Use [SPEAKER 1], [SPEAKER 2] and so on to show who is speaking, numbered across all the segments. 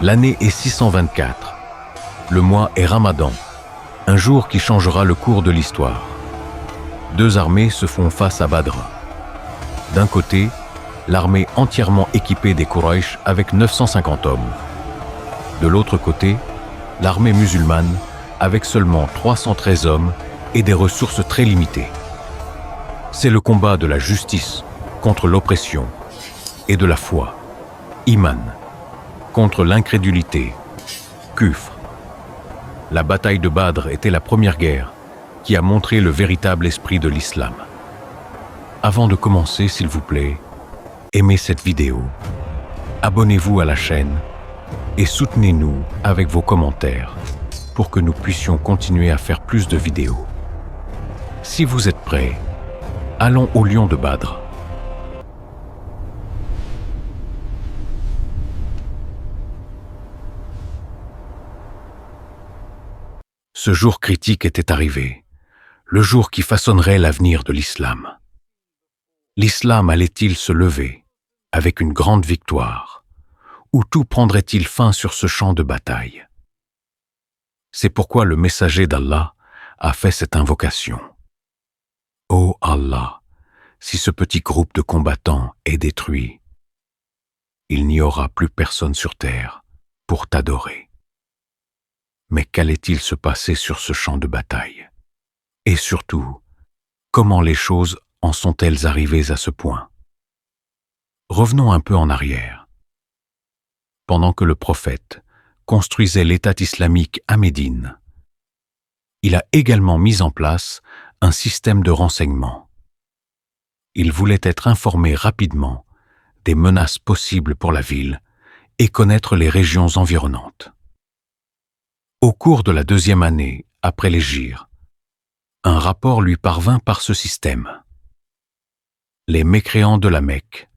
[SPEAKER 1] L'année est 624. Le mois est Ramadan, un jour qui changera le cours de l'histoire. Deux armées se font face à Badr. D'un côté, l'armée entièrement équipée des Quraysh avec 950 hommes. De l'autre côté, l'armée musulmane avec seulement 313 hommes et des ressources très limitées. C'est le combat de la justice contre l'oppression et de la foi, iman, contre l'incrédulité, kufr. La bataille de Badr était la première guerre qui a montré le véritable esprit de l'islam. Avant de commencer, s'il vous plaît, aimez cette vidéo, abonnez-vous à la chaîne et soutenez-nous avec vos commentaires pour que nous puissions continuer à faire plus de vidéos. Si vous êtes prêts, allons au lion de Badr. Ce jour critique était arrivé, le jour qui façonnerait l'avenir de l'islam. L'islam allait-il se lever avec une grande victoire, ou tout prendrait-il fin sur ce champ de bataille? C'est pourquoi le messager d'Allah a fait cette invocation. Ô Allah, si ce petit groupe de combattants est détruit, il n'y aura plus personne sur terre pour t'adorer. Mais qu'allait-il se passer sur ce champ de bataille? Et surtout, comment les choses en sont-elles arrivées à ce point? Revenons un peu en arrière. Pendant que le prophète construisait l'État islamique à Médine, il a également mis en place un système de renseignement. Il voulait être informé rapidement des menaces possibles pour la ville et connaître les régions environnantes. Au cours de la 2e année après l'hégire, un rapport lui parvint par ce système. Les mécréants de la Mecque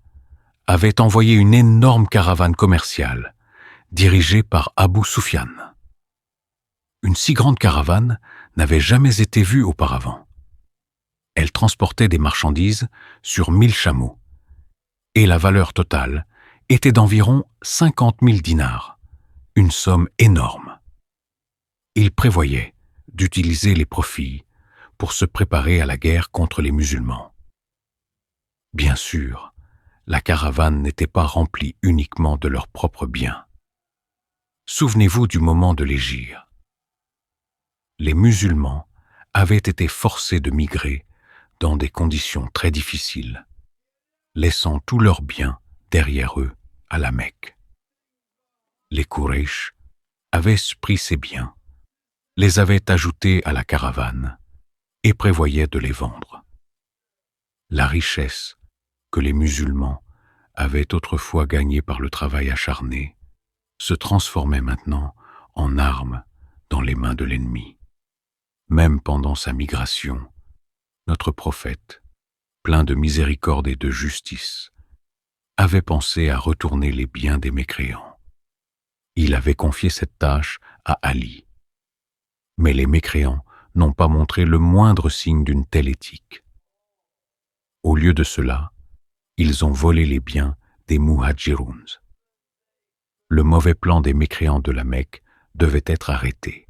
[SPEAKER 1] avaient envoyé une énorme caravane commerciale dirigée par Abu Sufyan. Une si grande caravane n'avait jamais été vue auparavant. Elle transportait des marchandises sur 1000 chameaux, et la valeur totale était d'environ 50 000 dinars, une somme énorme. Il prévoyait d'utiliser les profits pour se préparer à la guerre contre les musulmans. Bien sûr, la caravane n'était pas remplie uniquement de leurs propres biens. Souvenez-vous du moment de l'hégire. Les musulmans avaient été forcés de migrer dans des conditions très difficiles, laissant tous leurs biens derrière eux à la Mecque. Les Quraysh avaient pris ces biens, les avaient ajoutés à la caravane et prévoyaient de les vendre. La richesse que les musulmans avaient autrefois gagnée par le travail acharné se transformait maintenant en armes dans les mains de l'ennemi. Même pendant sa migration, notre prophète, plein de miséricorde et de justice, avait pensé à retourner les biens des mécréants. Il avait confié cette tâche à Ali. Mais les mécréants n'ont pas montré le moindre signe d'une telle éthique. Au lieu de cela, ils ont volé les biens des muhajirouns. Le mauvais plan des mécréants de la Mecque devait être arrêté.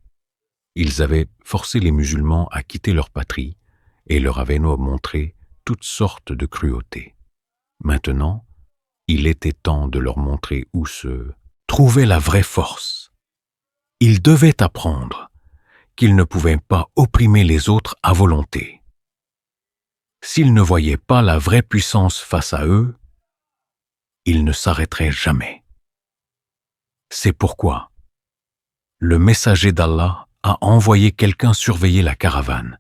[SPEAKER 1] Ils avaient forcé les musulmans à quitter leur patrie et leur avaient montré toutes sortes de cruautés. Maintenant, il était temps de leur montrer où se trouvait la vraie force. Ils devaient apprendre qu'ils ne pouvaient pas opprimer les autres à volonté. S'ils ne voyaient pas la vraie puissance face à eux, ils ne s'arrêteraient jamais. C'est pourquoi le messager d'Allah a envoyé quelqu'un surveiller la caravane,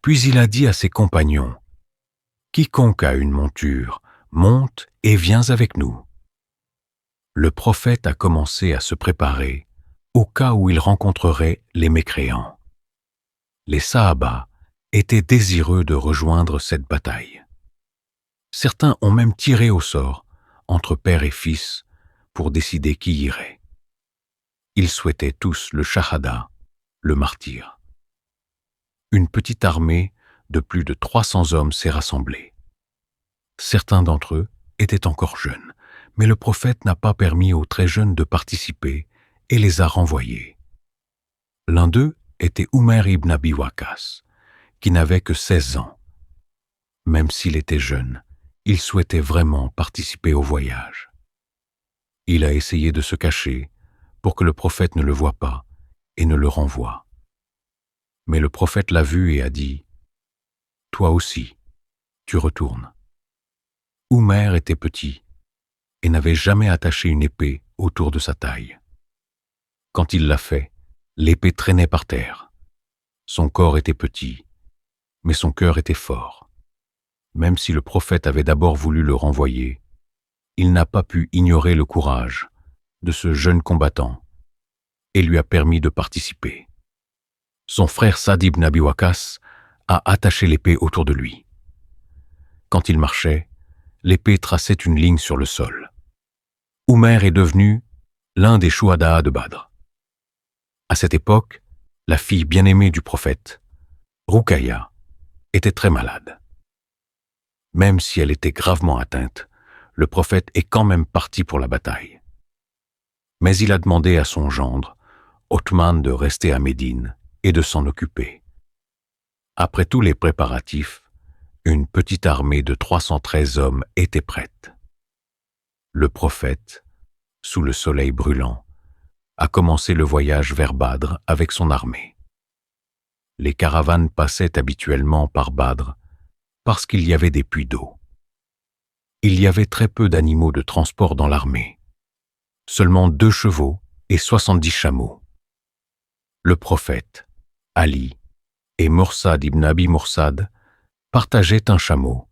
[SPEAKER 1] puis il a dit à ses compagnons : « Quiconque a une monture, monte et viens avec nous. » Le prophète a commencé à se préparer au cas où il rencontrerait les mécréants. Les Sahaba étaient désireux de rejoindre cette bataille. Certains ont même tiré au sort, entre père et fils, pour décider qui irait. Ils souhaitaient tous le shahada, le martyre. Une petite armée de plus de 300 hommes s'est rassemblée. Certains d'entre eux étaient encore jeunes, Mais le prophète n'a pas permis aux très jeunes de participer et les a renvoyés. L'un d'eux était Umayr ibn Abi Waqqas, qui n'avait que 16 ans. Même s'il était jeune, il souhaitait vraiment participer au voyage. Il a essayé de se cacher pour que le prophète ne le voie pas et ne le renvoie. Mais le prophète l'a vu et a dit « Toi aussi, tu retournes. » Umayr était petit et n'avait jamais attaché une épée autour de sa taille. Quand il l'a fait, l'épée traînait par terre. Son corps était petit, mais son cœur était fort. Même si le prophète avait d'abord voulu le renvoyer, il n'a pas pu ignorer le courage de ce jeune combattant et lui a permis de participer. Son frère Saad ibn Abi Waqqas a attaché l'épée autour de lui. Quand il marchait, l'épée traçait une ligne sur le sol. Umayr est devenu l'un des chouhada de Badr. À cette époque, la fille bien-aimée du prophète, Ruqayya, était très malade. Même si elle était gravement atteinte, le prophète est quand même parti pour la bataille. Mais il a demandé à son gendre, Othman, de rester à Médine et de s'en occuper. Après tous les préparatifs, une petite armée de 313 hommes était prête. Le prophète, sous le soleil brûlant, a commencé le voyage vers Badr avec son armée. Les caravanes passaient habituellement par Badr parce qu'il y avait des puits d'eau. Il y avait très peu d'animaux de transport dans l'armée, seulement 2 chevaux et 70 chameaux. Le prophète, Ali et Mursad ibn Abi Mursad partageaient un chameau,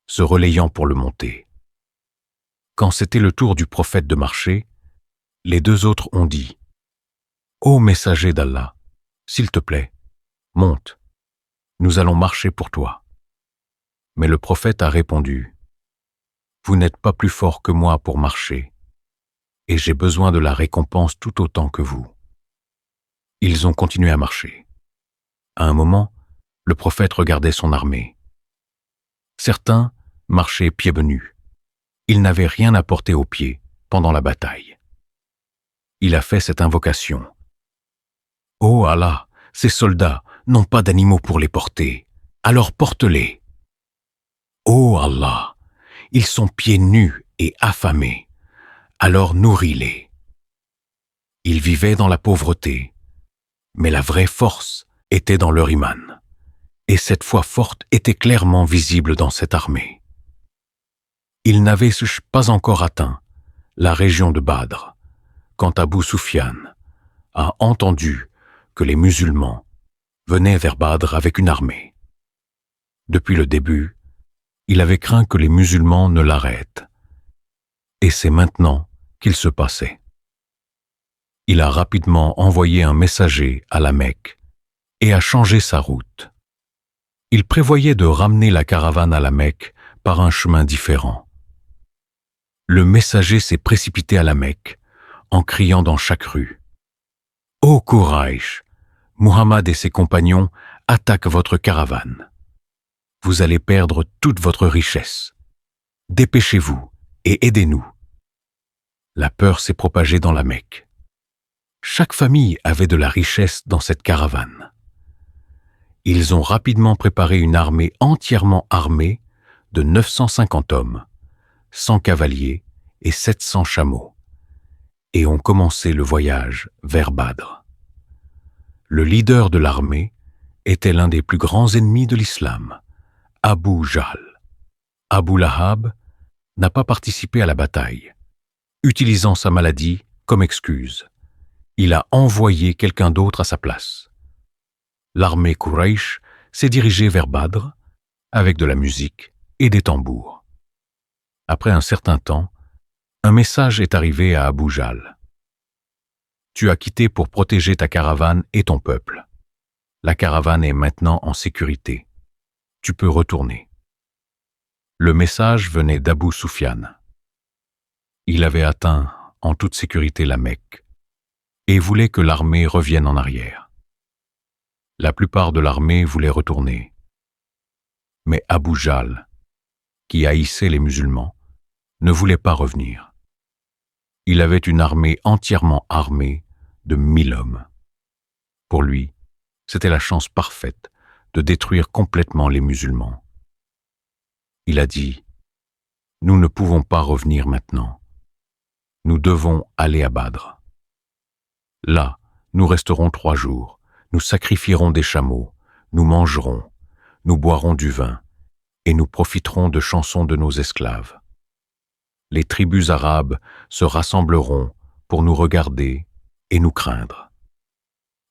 [SPEAKER 1] se relayant pour le monter. Quand c'était le tour du prophète de marcher, les 2 autres ont dit « Ô messager d'Allah, s'il te plaît, monte, nous allons marcher pour toi. » Mais le prophète a répondu « Vous n'êtes pas plus fort que moi pour marcher, et j'ai besoin de la récompense tout autant que vous. » Ils ont continué à marcher. À un moment, le prophète regardait son armée. Certains marchaient pieds nus. Ils n'avaient rien à porter aux pieds pendant la bataille. Il a fait cette invocation. « Ô Allah, ces soldats n'ont pas d'animaux pour les porter, alors porte-les. Ô Allah, ils sont pieds nus et affamés, alors nourris-les. » Ils vivaient dans la pauvreté, mais la vraie force était dans leur iman, et cette foi forte était clairement visible dans cette armée. Ils n'avaient pas encore atteint la région de Badr, quand Abu Sufyan a entendu que les musulmans venaient vers Badr avec une armée. Depuis le début, il avait craint que les musulmans ne l'arrêtent, et c'est maintenant qu'il se passait. Il a rapidement envoyé un messager à la Mecque et a changé sa route. Il prévoyait de ramener la caravane à la Mecque par un chemin différent. Le messager s'est précipité à la Mecque en criant dans chaque rue « Ô Quraïch, Muhammad et ses compagnons attaquent votre caravane. Vous allez perdre toute votre richesse. Dépêchez-vous et aidez-nous. » La peur s'est propagée dans la Mecque. Chaque famille avait de la richesse dans cette caravane. Ils ont rapidement préparé une armée entièrement armée de 950 hommes, 100 cavaliers et 700 chameaux, et ont commencé le voyage vers Badr. Le leader de l'armée était l'un des plus grands ennemis de l'islam, Abu Jahl. Abu Lahab n'a pas participé à la bataille, utilisant sa maladie comme excuse. Il a envoyé quelqu'un d'autre à sa place. L'armée Quraysh s'est dirigée vers Badr avec de la musique et des tambours. Après un certain temps, un message est arrivé à Abu Jahl. « Tu as quitté pour protéger ta caravane et ton peuple. La caravane est maintenant en sécurité. Tu peux retourner. » Le message venait d'Abu Sufyan. Il avait atteint en toute sécurité la Mecque et voulait que l'armée revienne en arrière. La plupart de l'armée voulait retourner. Mais Abu Jahl, qui haïssait les musulmans, ne voulait pas revenir. Il avait une armée entièrement armée de 1000 hommes. Pour lui, c'était la chance parfaite de détruire complètement les musulmans. Il a dit, « Nous ne pouvons pas revenir maintenant. Nous devons aller à Badr. Là, nous resterons 3 jours, nous sacrifierons des chameaux, nous mangerons, nous boirons du vin, et nous profiterons de chansons de nos esclaves. Les tribus arabes se rassembleront pour nous regarder et nous craindre.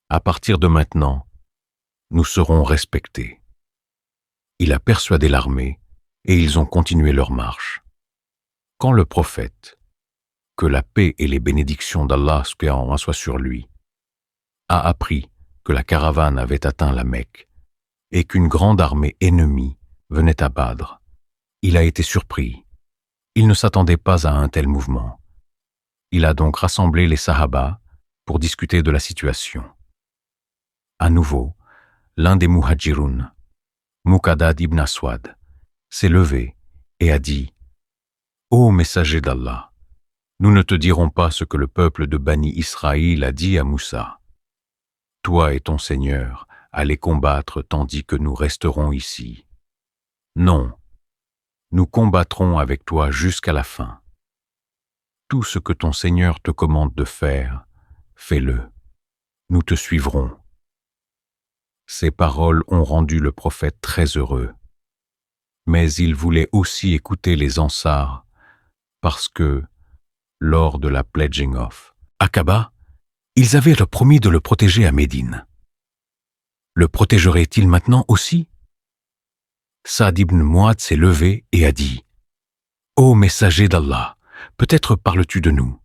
[SPEAKER 1] À partir de maintenant, nous serons respectés. » Il a persuadé l'armée et ils ont continué leur marche. Quand le prophète, que la paix et les bénédictions d'Allah soient sur lui, a appris que la caravane avait atteint la Mecque et qu'une grande armée ennemie venait à Badr, il a été surpris. Il ne s'attendait pas à un tel mouvement. Il a donc rassemblé les Sahaba pour discuter de la situation. À nouveau, l'un des Muhajirun, Muqaddad ibn Aswad, s'est levé et a dit « Ô messager d'Allah, nous ne te dirons pas ce que le peuple de Bani Israël a dit à Moussa. Toi et ton Seigneur allez combattre tandis que nous resterons ici. Non, nous combattrons avec toi jusqu'à la fin. Tout ce que ton Seigneur te commande de faire, fais-le. Nous te suivrons. » Ces paroles ont rendu le prophète très heureux. Mais il voulait aussi écouter les Ansar parce que, lors de la pledging off Aqaba, ils avaient promis de le protéger à Médine. Le protégeraient-ils maintenant aussi? Saad ibn Mu'adh s'est levé et a dit « Ô messager d'Allah, peut-être parles-tu de nous ?»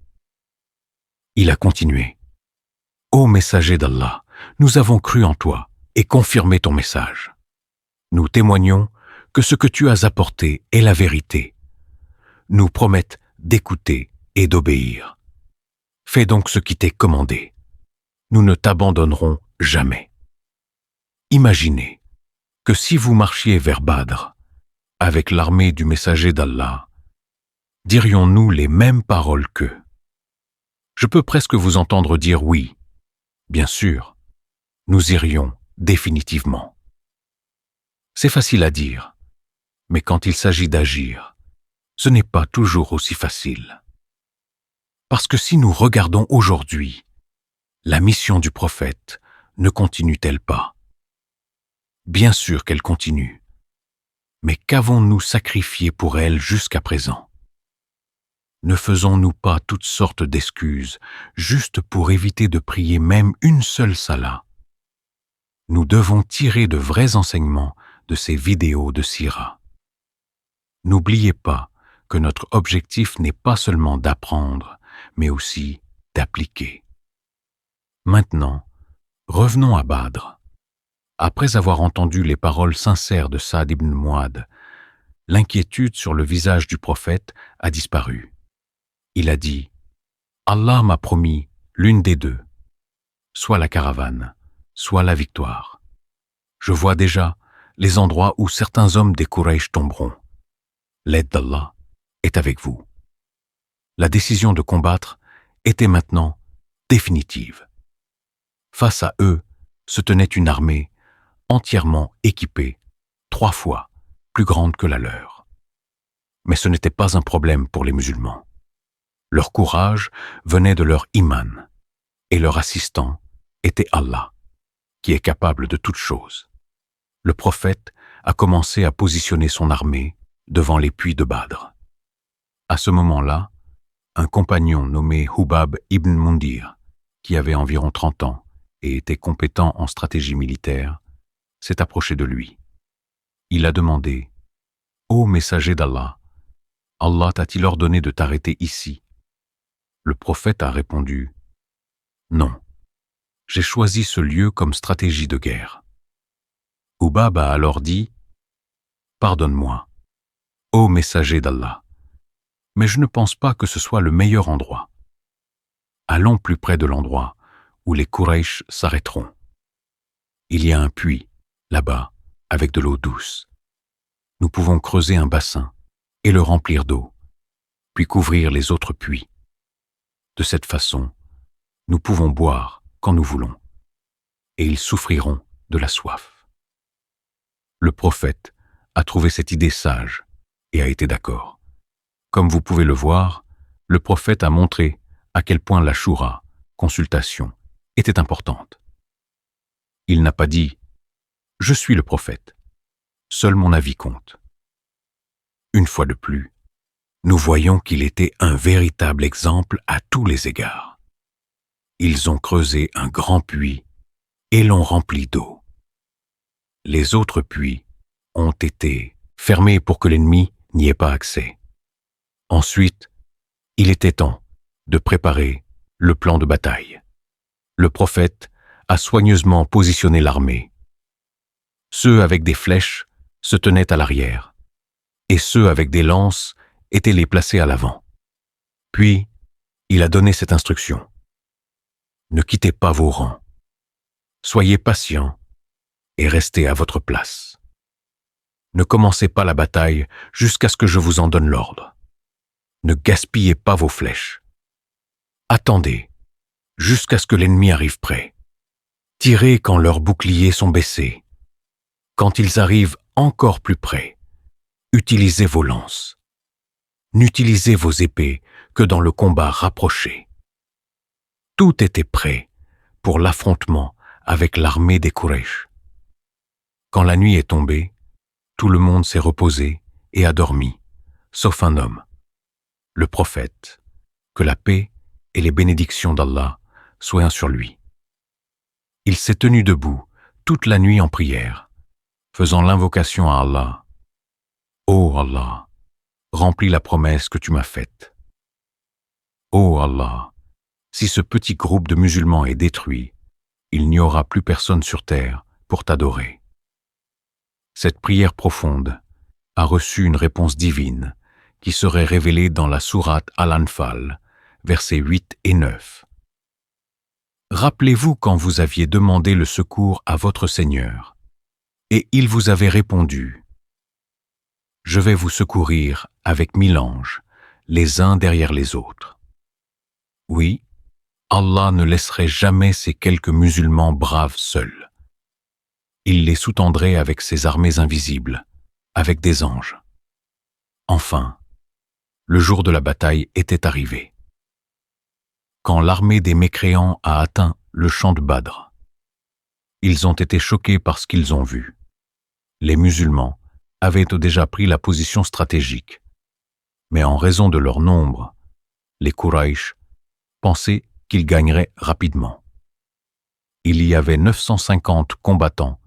[SPEAKER 1] Il a continué « Ô messager d'Allah, nous avons cru en toi et confirmé ton message. Nous témoignons que ce que tu as apporté est la vérité. Nous promettons d'écouter et d'obéir. Fais donc ce qui t'est commandé. Nous ne t'abandonnerons jamais. » Imaginez que si vous marchiez vers Badr avec l'armée du messager d'Allah, dirions-nous les mêmes paroles qu'eux? Je peux presque vous entendre dire oui. Bien sûr, nous irions définitivement. C'est facile à dire, mais quand il s'agit d'agir, ce n'est pas toujours aussi facile. Parce que si nous regardons aujourd'hui, la mission du prophète ne continue-t-elle pas? Bien sûr qu'elle continue, mais qu'avons-nous sacrifié pour elle jusqu'à présent? Ne faisons-nous pas toutes sortes d'excuses juste pour éviter de prier même une seule salat? Nous devons tirer de vrais enseignements de ces vidéos de Sira. N'oubliez pas que notre objectif n'est pas seulement d'apprendre, mais aussi d'appliquer. Maintenant, revenons à Badr. Après avoir entendu les paroles sincères de Saad ibn Mu'adh, l'inquiétude sur le visage du prophète a disparu. Il a dit « Allah m'a promis l'une des deux, soit la caravane, soit la victoire. Je vois déjà les endroits où certains hommes des Quraysh tomberont. L'aide d'Allah est avec vous. » La décision de combattre était maintenant définitive. Face à eux se tenait une armée entièrement équipée, 3 fois plus grande que la leur. Mais ce n'était pas un problème pour les musulmans. Leur courage venait de leur iman, et leur assistant était Allah, qui est capable de toutes choses. Le prophète a commencé à positionner son armée devant les puits de Badr. À ce moment-là, un compagnon nommé Hubab ibn Mundir, qui avait environ 30 ans et était compétent en stratégie militaire, s'est approché de lui. Il a demandé « Ô messager d'Allah, Allah t'a-t-il ordonné de t'arrêter ici ?» Le prophète a répondu « Non, j'ai choisi ce lieu comme stratégie de guerre. » Hubab a alors dit « Pardonne-moi, ô messager d'Allah, mais je ne pense pas que ce soit le meilleur endroit. Allons plus près de l'endroit où les Quraysh s'arrêteront. Il y a un puits, là-bas, avec de l'eau douce. Nous pouvons creuser un bassin et le remplir d'eau, puis couvrir les autres puits. De cette façon, nous pouvons boire quand nous voulons, et ils souffriront de la soif. Le prophète a trouvé cette idée sage et a été d'accord. Comme vous pouvez le voir, le prophète a montré à quel point la choura, consultation, était importante. Il n'a pas dit « Je suis le prophète, seul mon avis compte ». Une fois de plus, nous voyons qu'il était un véritable exemple à tous les égards. Ils ont creusé un grand puits et l'ont rempli d'eau. Les autres puits ont été fermés pour que l'ennemi n'y ait pas accès. Ensuite, il était temps de préparer le plan de bataille. Le prophète a soigneusement positionné l'armée. Ceux avec des flèches se tenaient à l'arrière, et ceux avec des lances étaient les placés à l'avant. Puis, il a donné cette instruction. Ne quittez pas vos rangs. Soyez patients et restez à votre place. Ne commencez pas la bataille jusqu'à ce que je vous en donne l'ordre. Ne gaspillez pas vos flèches. Attendez jusqu'à ce que l'ennemi arrive près. Tirez quand leurs boucliers sont baissés. Quand ils arrivent encore plus près, utilisez vos lances. N'utilisez vos épées que dans le combat rapproché. Tout était prêt pour l'affrontement avec l'armée des Quraysh. Quand la nuit est tombée, tout le monde s'est reposé et a dormi, sauf un homme, le prophète, que la paix et les bénédictions d'Allah soient sur lui. Il s'est tenu debout toute la nuit en prière, faisant l'invocation à Allah. « Ô Allah, remplis la promesse que tu m'as faite. Ô Allah, si ce petit groupe de musulmans est détruit, il n'y aura plus personne sur terre pour t'adorer. » Cette prière profonde a reçu une réponse divine qui serait révélée dans la sourate Al-Anfal, versets 8 et 9. Rappelez-vous quand vous aviez demandé le secours à votre Seigneur, et il vous avait répondu « Je vais vous secourir avec 1000 anges, les uns derrière les autres. » Oui, Allah ne laisserait jamais ces quelques musulmans braves seuls. Il les sous-tendrait avec ses armées invisibles, avec des anges. Enfin, le jour de la bataille était arrivé. Quand l'armée des mécréants a atteint le champ de Badr, ils ont été choqués par ce qu'ils ont vu. Les musulmans avaient déjà pris la position stratégique, mais en raison de leur nombre, les Quraysh pensaient qu'ils gagneraient rapidement. Il y avait 950 combattants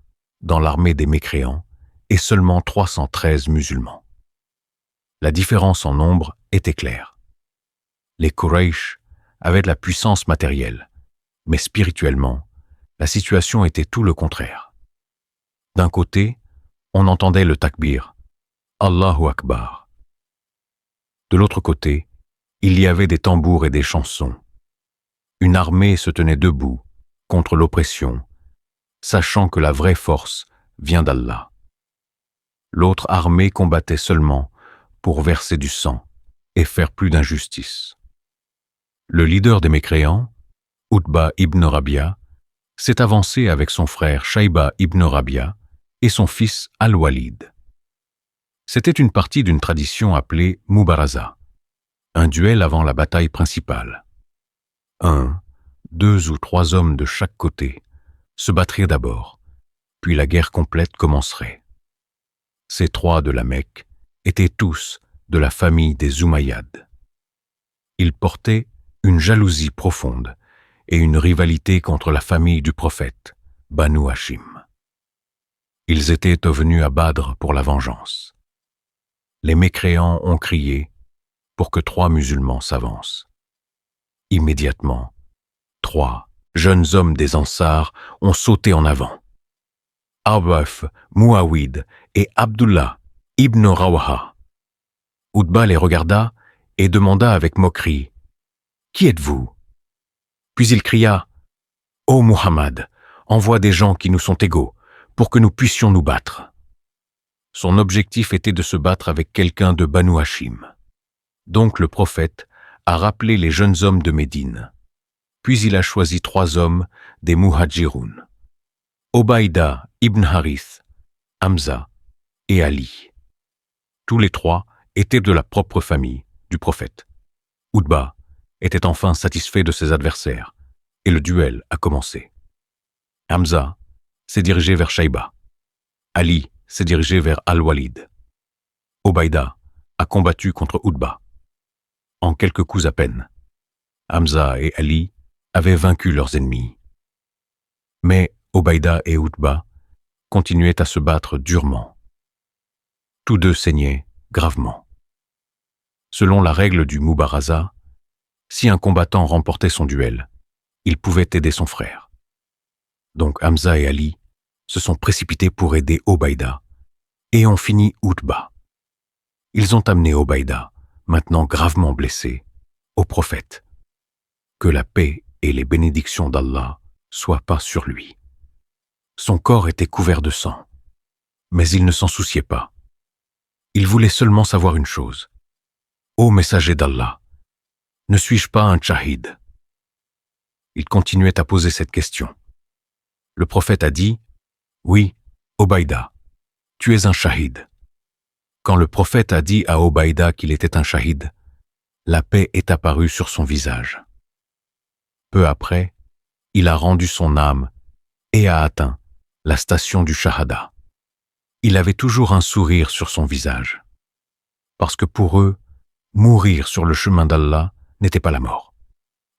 [SPEAKER 1] dans l'armée des mécréants et seulement 313 musulmans. La différence en nombre était claire. Les Quraysh avaient de la puissance matérielle, mais spirituellement, la situation était tout le contraire. D'un côté, on entendait le takbir, Allahu Akbar. De l'autre côté, il y avait des tambours et des chansons. Une armée se tenait debout contre l'oppression, sachant que la vraie force vient d'Allah. L'autre armée combattait seulement pour verser du sang et faire plus d'injustice. Le leader des mécréants, Utba ibn Rabia, s'est avancé avec son frère Shayba ibn Rabia et son fils Al-Walid. C'était une partie d'une tradition appelée Mubaraza, un duel avant la bataille principale. 1, 2 ou 3 hommes de chaque côté se battraient d'abord, puis la guerre complète commencerait. Ces 3 de la Mecque étaient tous de la famille des Umayyads. Ils portaient une jalousie profonde et une rivalité contre la famille du prophète, Banu Hashim. Ils étaient venus à Badr pour la vengeance. Les mécréants ont crié pour que 3 musulmans s'avancent. Immédiatement, 3 jeunes hommes des Ansars ont sauté en avant. Awaf, Muawid et Abdullah ibn Rawaha. Utba les regarda et demanda avec moquerie « Qui êtes-vous » Puis il cria « Ô Muhammad, envoie des gens qui nous sont égaux pour que nous puissions nous battre. » Son objectif était de se battre avec quelqu'un de Banu Hashim. Donc le prophète a rappelé les jeunes hommes de Médine. Puis il a choisi 3 hommes des Muhajiroun, Obaïda ibn Harith, Hamza et Ali. Tous les 3 étaient de la propre famille du prophète. Utba était enfin satisfait de ses adversaires et le duel a commencé. Hamza s'est dirigé vers Shaïba. Ali s'est dirigé vers Al-Walid. Obaïda a combattu contre Utba. En quelques coups à peine, Hamza et Ali avaient vaincu leurs ennemis. Mais Obaïda et Utba continuaient à se battre durement. Tous 2 saignaient gravement. Selon la règle du Mubaraza, si un combattant remportait son duel, il pouvait aider son frère. Donc Hamza et Ali se sont précipités pour aider Obaïda et ont fini Utba. Ils ont amené Obaïda, maintenant gravement blessé, au prophète. Que la paix et les bénédictions d'Allah soient pas sur lui. Son corps était couvert de sang, mais il ne s'en souciait pas. Il voulait seulement savoir une chose. Ô messager d'Allah, ne suis-je pas un shahid? Il continuait à poser cette question. Le prophète a dit, oui, Obaïda, tu es un shahid. Quand le prophète a dit à Obaïda qu'il était un shahid, la paix est apparue sur son visage. Peu après, il a rendu son âme et a atteint la station du shahada. Il avait toujours un sourire sur son visage. Parce que pour eux, mourir sur le chemin d'Allah n'était pas la mort.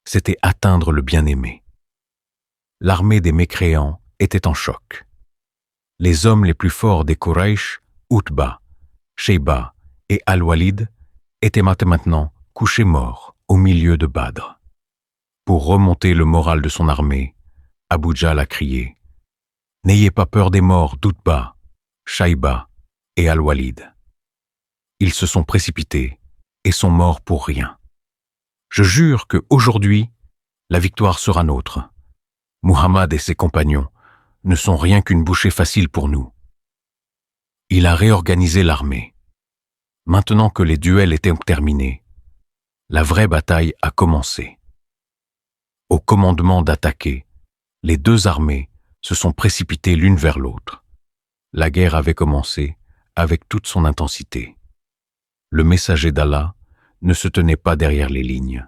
[SPEAKER 1] C'était atteindre le bien-aimé. L'armée des mécréants était en choc. Les hommes les plus forts des Quraysh, Utba, Shaïba et Al-Walid, étaient maintenant couchés morts au milieu de Badr. Pour remonter le moral de son armée, Abu Jahl a crié « N'ayez pas peur des morts d'Utba, Shaïba et Al-Walid. » Ils se sont précipités et sont morts pour rien. Je jure qu'aujourd'hui, la victoire sera nôtre. Muhammad et ses compagnons ne sont rien qu'une bouchée facile pour nous. Il a réorganisé l'armée. Maintenant que les duels étaient terminés, la vraie bataille a commencé. Au commandement d'attaquer, les 2 armées se sont précipitées l'une vers l'autre. La guerre avait commencé avec toute son intensité. Le messager d'Allah ne se tenait pas derrière les lignes.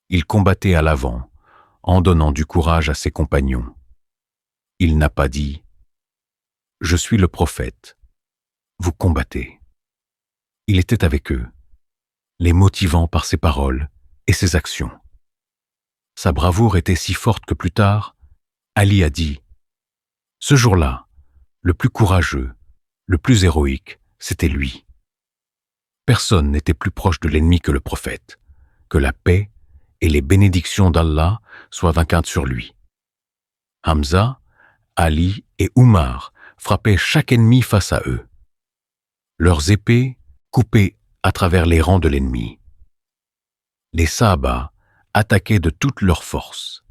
[SPEAKER 1] Il combattait à l'avant, en donnant du courage à ses compagnons. Il n'a pas dit « Je suis le prophète, vous combattez ». Il était avec eux, les motivant par ses paroles et ses actions. Sa bravoure était si forte que plus tard, Ali a dit « Ce jour-là, le plus courageux, le plus héroïque, c'était lui. » Personne n'était plus proche de l'ennemi que le prophète, que la paix et les bénédictions d'Allah soient vainquantes sur lui. Hamza, Ali et Oumar frappaient chaque ennemi face à eux. Leurs épées coupaient à travers les rangs de l'ennemi. Les Sahaba attaquaient de toute leur force.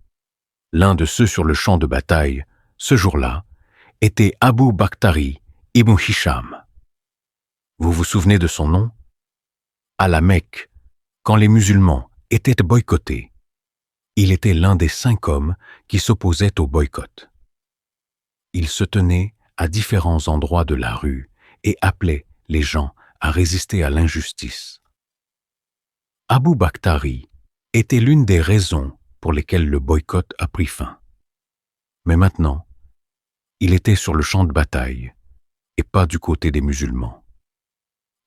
[SPEAKER 1] L'un de ceux sur le champ de bataille, ce jour-là, était Abu Bakhtari ibn Hisham. Vous vous souvenez de son nom? À la Mecque, quand les musulmans étaient boycottés, il était l'un des 5 hommes qui s'opposaient au boycott. Il se tenait à différents endroits de la rue et appelait les gens à résister à l'injustice. Abu Bakhtari était l'une des raisons pour lesquelles le boycott a pris fin. Mais maintenant, il était sur le champ de bataille et pas du côté des musulmans.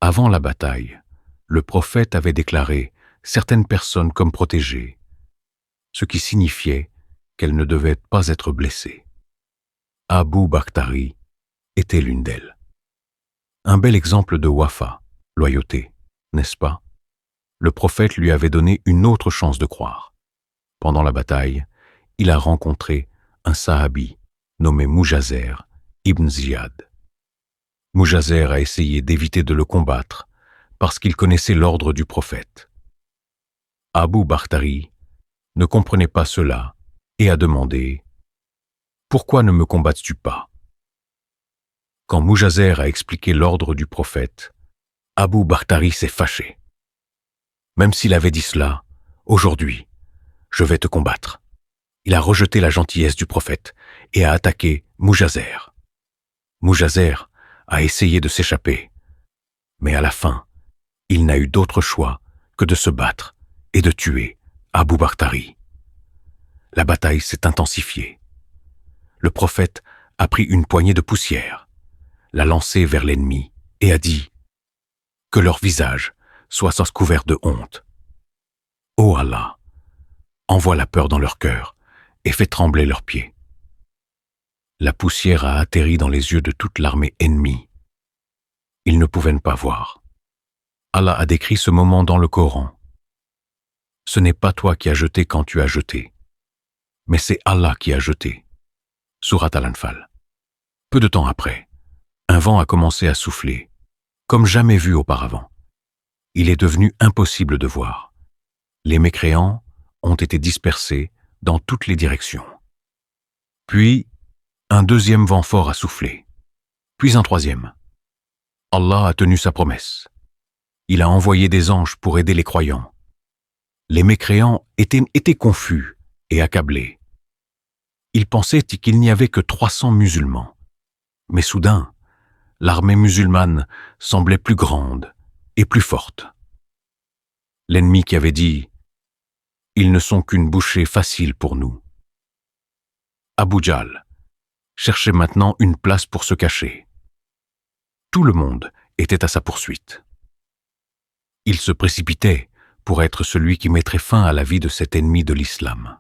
[SPEAKER 1] Avant la bataille, le prophète avait déclaré certaines personnes comme protégées, ce qui signifiait qu'elles ne devaient pas être blessées. Abu Bakhtari était l'une d'elles. Un bel exemple de wafa, loyauté, n'est-ce pas? Le prophète lui avait donné une autre chance de croire. Pendant la bataille, il a rencontré un sahabi nommé Mujazer ibn Ziyad. Mujazer a essayé d'éviter de le combattre parce qu'il connaissait l'ordre du prophète. Abu Bakhtari ne comprenait pas cela et a demandé « Pourquoi ne me combattes-tu pas ?» Quand Mujazer a expliqué l'ordre du prophète, Abu Bakhtari s'est fâché. Même s'il avait dit cela, aujourd'hui, je vais te combattre. Il a rejeté la gentillesse du prophète et a attaqué Mujazer. Mujazer a essayé de s'échapper, mais à la fin, il n'a eu d'autre choix que de se battre et de tuer Abu Bakhtari. La bataille s'est intensifiée. Le prophète a pris une poignée de poussière, l'a lancée vers l'ennemi et a dit « Que leur visage soit sans couvert de honte. Ô Allah, envoie la peur dans leur cœur et fais trembler leurs pieds. » La poussière a atterri dans les yeux de toute l'armée ennemie. Ils ne pouvaient ne pas voir. Allah a décrit ce moment dans le Coran. Ce n'est pas toi qui as jeté quand tu as jeté, mais c'est Allah qui a jeté. Sourate Al-Anfal. Peu de temps après, un vent a commencé à souffler, comme jamais vu auparavant. Il est devenu impossible de voir. Les mécréants ont été dispersés dans toutes les directions. Puis, un deuxième vent fort a soufflé, puis un troisième. Allah a tenu sa promesse. Il a envoyé des anges pour aider les croyants. Les mécréants étaient confus et accablés. Ils pensaient qu'il n'y avait que 300 musulmans. Mais soudain, l'armée musulmane semblait plus grande et plus forte. L'ennemi qui avait dit « Ils ne sont qu'une bouchée facile pour nous ». Abu Jahl cherchait maintenant une place pour se cacher. Tout le monde était à sa poursuite. Il se précipitait pour être celui qui mettrait fin à la vie de cet ennemi de l'islam.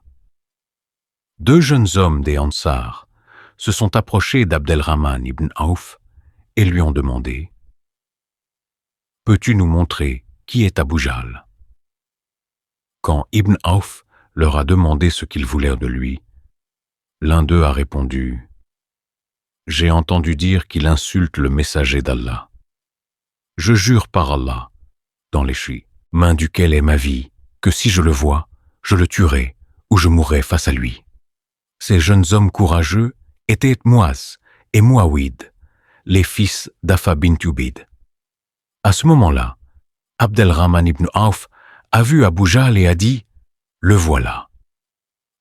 [SPEAKER 1] Deux jeunes hommes des Ansar se sont approchés d'Abdelrahman ibn Auf et lui ont demandé « Peux-tu nous montrer qui est Abu Jahl ?» Quand Ibn Auf leur a demandé ce qu'ils voulaient de lui, l'un d'eux a répondu « J'ai entendu dire qu'il insulte le messager d'Allah. Je jure par Allah, dans les mains duquel est ma vie, que si je le vois, je le tuerai ou je mourrai face à lui. » Ces jeunes hommes courageux étaient Muaz et Muawid, les fils d'Afa bint Ubid. À ce moment-là, Abdelrahman ibn Auf a vu Abu Jahl et a dit « Le voilà ».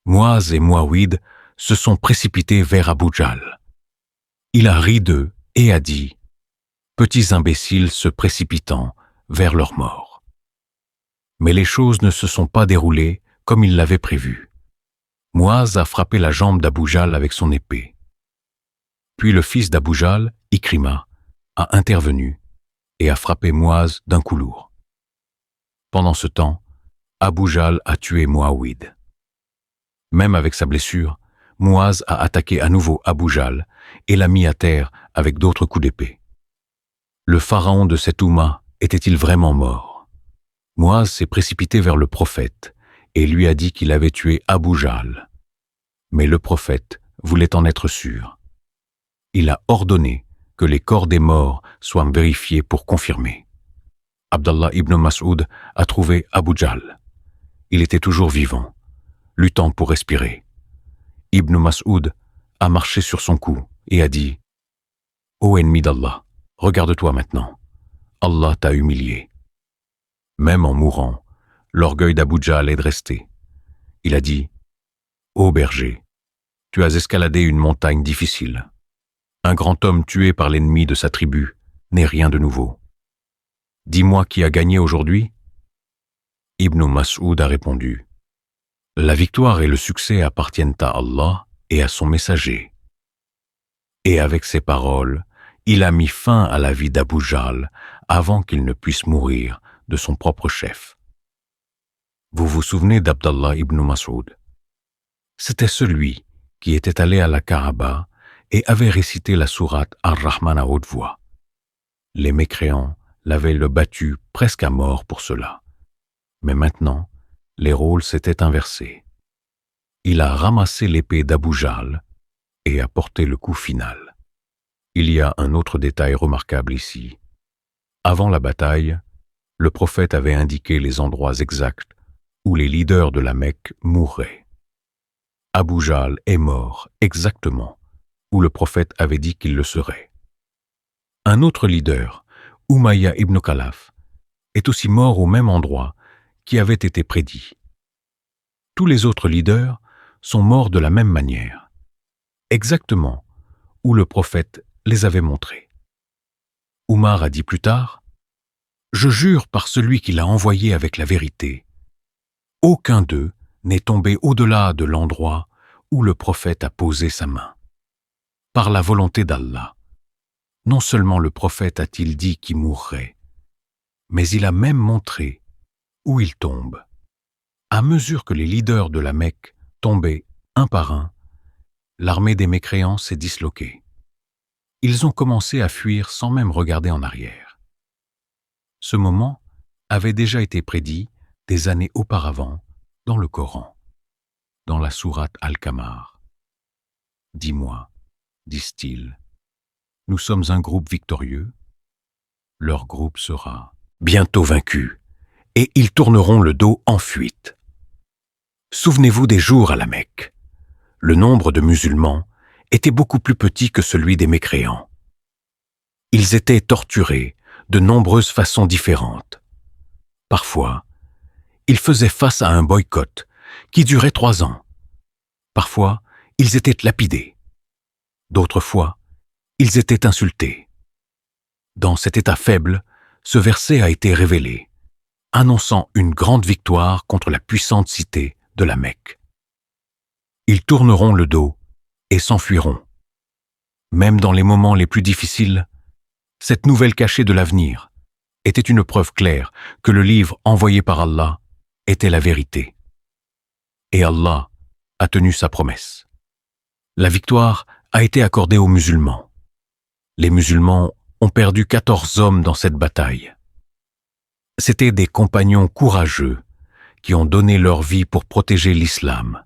[SPEAKER 1] Muaz et Muawid se sont précipités vers Abu Jahl. Il a ri d'eux et a dit « Petits imbéciles se précipitant vers leur mort ». Mais les choses ne se sont pas déroulées comme il l'avait prévu. Muaz a frappé la jambe d'Abu Jahl avec son épée. Puis le fils d'Abu Jahl, Ikrima, a intervenu et a frappé Muaz d'un coup lourd. Pendant ce temps, Abu Jahl a tué Muawid. Même avec sa blessure, Muaz a attaqué à nouveau Abu Jahl et l'a mis à terre avec d'autres coups d'épée. Le pharaon de cette Oumma était-il vraiment mort? Muaz s'est précipité vers le prophète et lui a dit qu'il avait tué Abu Jahl. Mais le prophète voulait en être sûr. Il a ordonné que les corps des morts soient vérifiés pour confirmer. Abdallah ibn Mas'ud a trouvé Abu Jahl. Il était toujours vivant, luttant pour respirer. Ibn Mas'ud a marché sur son cou et a dit « Ô ennemi d'Allah, regarde-toi maintenant. Allah t'a humilié. » Même en mourant, l'orgueil d'Abu Jahl est resté. Il a dit « Ô berger, tu as escaladé une montagne difficile. Un grand homme tué par l'ennemi de sa tribu n'est rien de nouveau. Dis-moi qui a gagné aujourd'hui ?» Ibn Mas'ud a répondu « La victoire et le succès appartiennent à Allah et à son messager. » Et avec ces paroles, il a mis fin à la vie d'Abu Jahl avant qu'il ne puisse mourir de son propre chef. Vous vous souvenez d'Abdallah ibn Mas'ud? C'était celui qui était allé à la Kaaba et avait récité la sourate Ar-Rahman à haute voix. Les mécréants l'avaient battu presque à mort pour cela. Mais maintenant, les rôles s'étaient inversés. Il a ramassé l'épée d'Abu Jahl et a porté le coup final. Il y a un autre détail remarquable ici. Avant la bataille, le prophète avait indiqué les endroits exacts où les leaders de la Mecque mourraient. Abu Jahl est mort exactement où le prophète avait dit qu'il le serait. Un autre leader, Umayya ibn Khalaf, est aussi mort au même endroit qui avait été prédit. Tous les autres leaders sont morts de la même manière, exactement où le prophète les avait montrés. Oumar a dit plus tard, « Je jure par celui qui l'a envoyé avec la vérité, aucun d'eux n'est tombé au-delà de l'endroit où le prophète a posé sa main. Par la volonté d'Allah, non seulement le prophète a-t-il dit qu'il mourrait, mais il a même montré où il tombe. À mesure que les leaders de la Mecque tombaient un par un, l'armée des mécréants s'est disloquée. Ils ont commencé à fuir sans même regarder en arrière. Ce moment avait déjà été prédit des années auparavant dans le Coran, dans la sourate Al-Qamar. « Dis-moi, disent-ils, nous sommes un groupe victorieux. Leur groupe sera bientôt vaincu, et ils tourneront le dos en fuite. Souvenez-vous des jours à la Mecque. Le nombre de musulmans était beaucoup plus petit que celui des mécréants. Ils étaient torturés de nombreuses façons différentes. Parfois, ils faisaient face à un boycott qui durait 3 ans. Parfois, ils étaient lapidés. D'autres fois, ils étaient insultés. Dans cet état faible, ce verset a été révélé, annonçant une grande victoire contre la puissante cité de la Mecque. Ils tourneront le dos et s'enfuiront. Même dans les moments les plus difficiles, cette nouvelle cachée de l'avenir était une preuve claire que le livre envoyé par Allah était la vérité. Et Allah a tenu sa promesse. La victoire a été accordée aux musulmans. Les musulmans ont perdu 14 hommes dans cette bataille. C'étaient des compagnons courageux qui ont donné leur vie pour protéger l'islam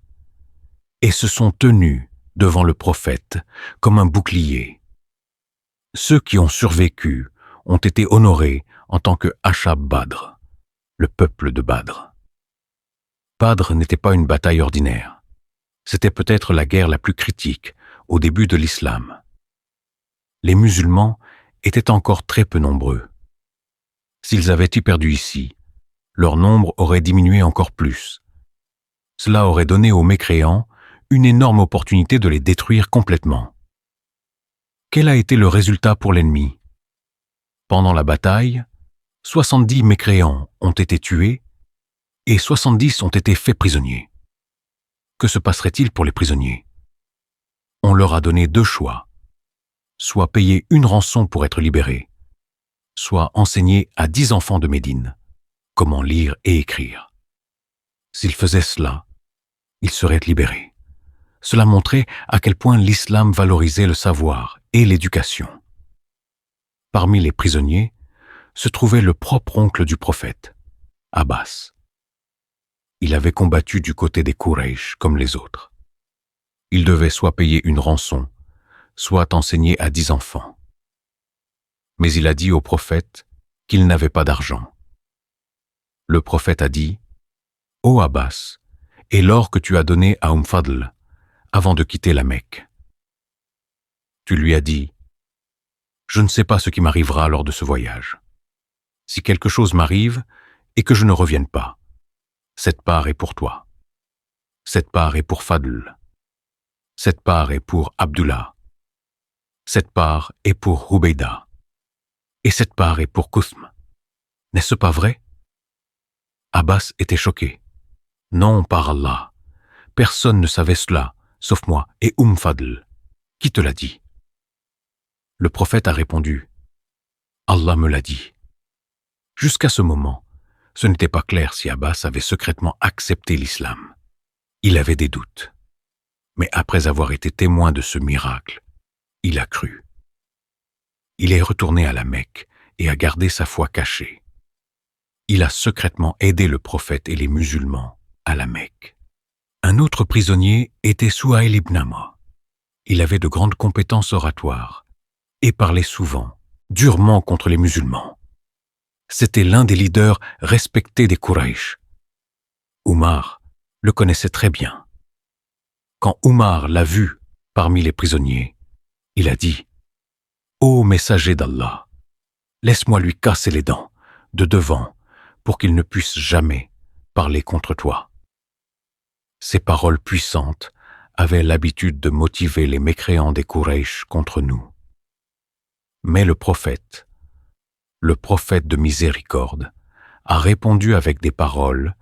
[SPEAKER 1] et se sont tenus devant le prophète comme un bouclier. Ceux qui ont survécu ont été honorés en tant que Ashab Badr, le peuple de Badr. Badr n'était pas une bataille ordinaire. C'était peut-être la guerre la plus critique au début de l'islam. Les musulmans étaient encore très peu nombreux. S'ils avaient été perdus ici, leur nombre aurait diminué encore plus. Cela aurait donné aux mécréants une énorme opportunité de les détruire complètement. Quel a été le résultat pour l'ennemi? Pendant la bataille, 70 mécréants ont été tués et 70 ont été faits prisonniers. Que se passerait-il pour les prisonniers? On leur a donné 2 choix. Soit payer une rançon pour être libérés, soit enseigner à 10 enfants de Médine comment lire et écrire. S'ils faisaient cela, ils seraient libérés. Cela montrait à quel point l'islam valorisait le savoir et l'éducation. Parmi les prisonniers se trouvait le propre oncle du prophète, Abbas. Il avait combattu du côté des Quraysh comme les autres. Il devait soit payer une rançon, soit enseigner à 10 enfants. Mais il a dit au prophète qu'il n'avait pas d'argent. Le prophète a dit, « Ô Abbas, et l'or que tu as donné à Fadl avant de quitter la Mecque. » Tu lui as dit, « Je ne sais pas ce qui m'arrivera lors de ce voyage. Si quelque chose m'arrive et que je ne revienne pas, cette part est pour toi. Cette part est pour Fadl. Cette part est pour Abdullah. Cette part est pour Rubeida. Et cette part est pour Qusm. N'est-ce pas vrai? » Abbas était choqué. « Non, par Allah, personne ne savait cela, sauf moi et Fadl. Qui te l'a dit? » Le prophète a répondu, « Allah me l'a dit. » Jusqu'à ce moment, ce n'était pas clair si Abbas avait secrètement accepté l'islam. Il avait des doutes. Mais après avoir été témoin de ce miracle, il a cru. Il est retourné à la Mecque et a gardé sa foi cachée. Il a secrètement aidé le prophète et les musulmans à la Mecque. Un autre prisonnier était Souhaïl ibn Amr. Il avait de grandes compétences oratoires et parlait souvent, durement contre les musulmans. C'était l'un des leaders respectés des Quraysh. Oumar le connaissait très bien. Quand Oumar l'a vu parmi les prisonniers, il a dit, « Ô messager d'Allah, laisse-moi lui casser les dents de devant pour qu'il ne puisse jamais parler contre toi. » Ces paroles puissantes avaient l'habitude de motiver les mécréants des Quraysh contre nous. Mais le prophète de miséricorde, a répondu avec des paroles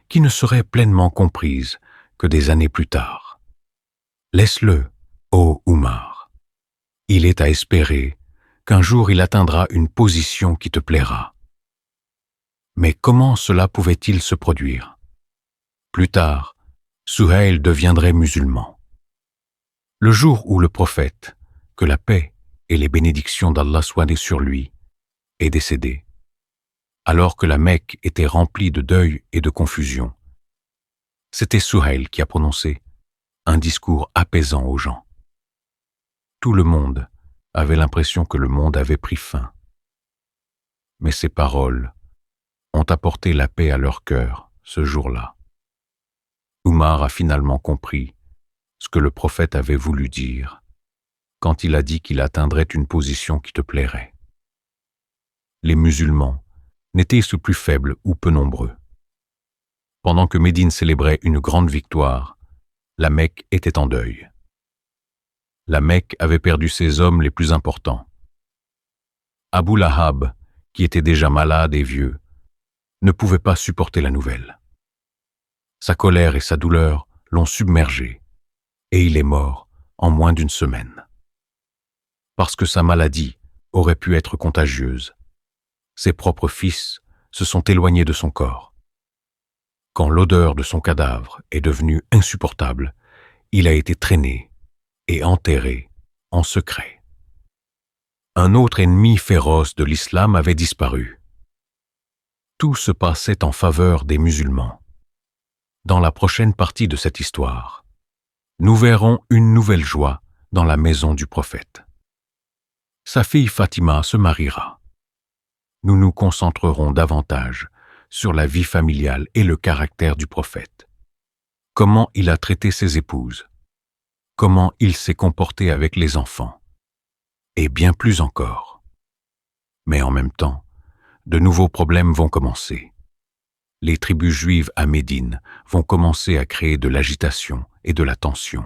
[SPEAKER 1] qui ne seraient pleinement comprises que des années plus tard. « Laisse-le, ô Oumar. Il est à espérer qu'un jour il atteindra une position qui te plaira. » Mais comment cela pouvait-il se produire? Plus tard, Suhail deviendrait musulman. Le jour où le prophète, que la paix et les bénédictions d'Allah soient sur lui, est décédé, alors que la Mecque était remplie de deuil et de confusion, c'était Suhail qui a prononcé un discours apaisant aux gens. Tout le monde avait l'impression que le monde avait pris fin. Mais ces paroles ont apporté la paix à leur cœur ce jour-là. Oumar a finalement compris ce que le prophète avait voulu dire quand il a dit qu'il atteindrait une position qui te plairait. Les musulmans n'étaient-ils plus faibles ou peu nombreux? Pendant que Médine célébrait une grande victoire, la Mecque était en deuil. La Mecque avait perdu ses hommes les plus importants. Abu Lahab, qui était déjà malade et vieux, ne pouvait pas supporter la nouvelle. Sa colère et sa douleur l'ont submergé, et il est mort en moins d'une semaine. Parce que sa maladie aurait pu être contagieuse, ses propres fils se sont éloignés de son corps. Quand l'odeur de son cadavre est devenue insupportable, il a été traîné et enterré en secret. Un autre ennemi féroce de l'islam avait disparu. Tout se passait en faveur des musulmans. Dans la prochaine partie de cette histoire, nous verrons une nouvelle joie dans la maison du prophète. Sa fille Fatima se mariera. Nous nous concentrerons davantage sur la vie familiale et le caractère du prophète. Comment il a traité ses épouses, comment il s'est comporté avec les enfants, et bien plus encore. Mais en même temps, de nouveaux problèmes vont commencer. Les tribus juives à Médine vont commencer à créer de l'agitation et de la tension.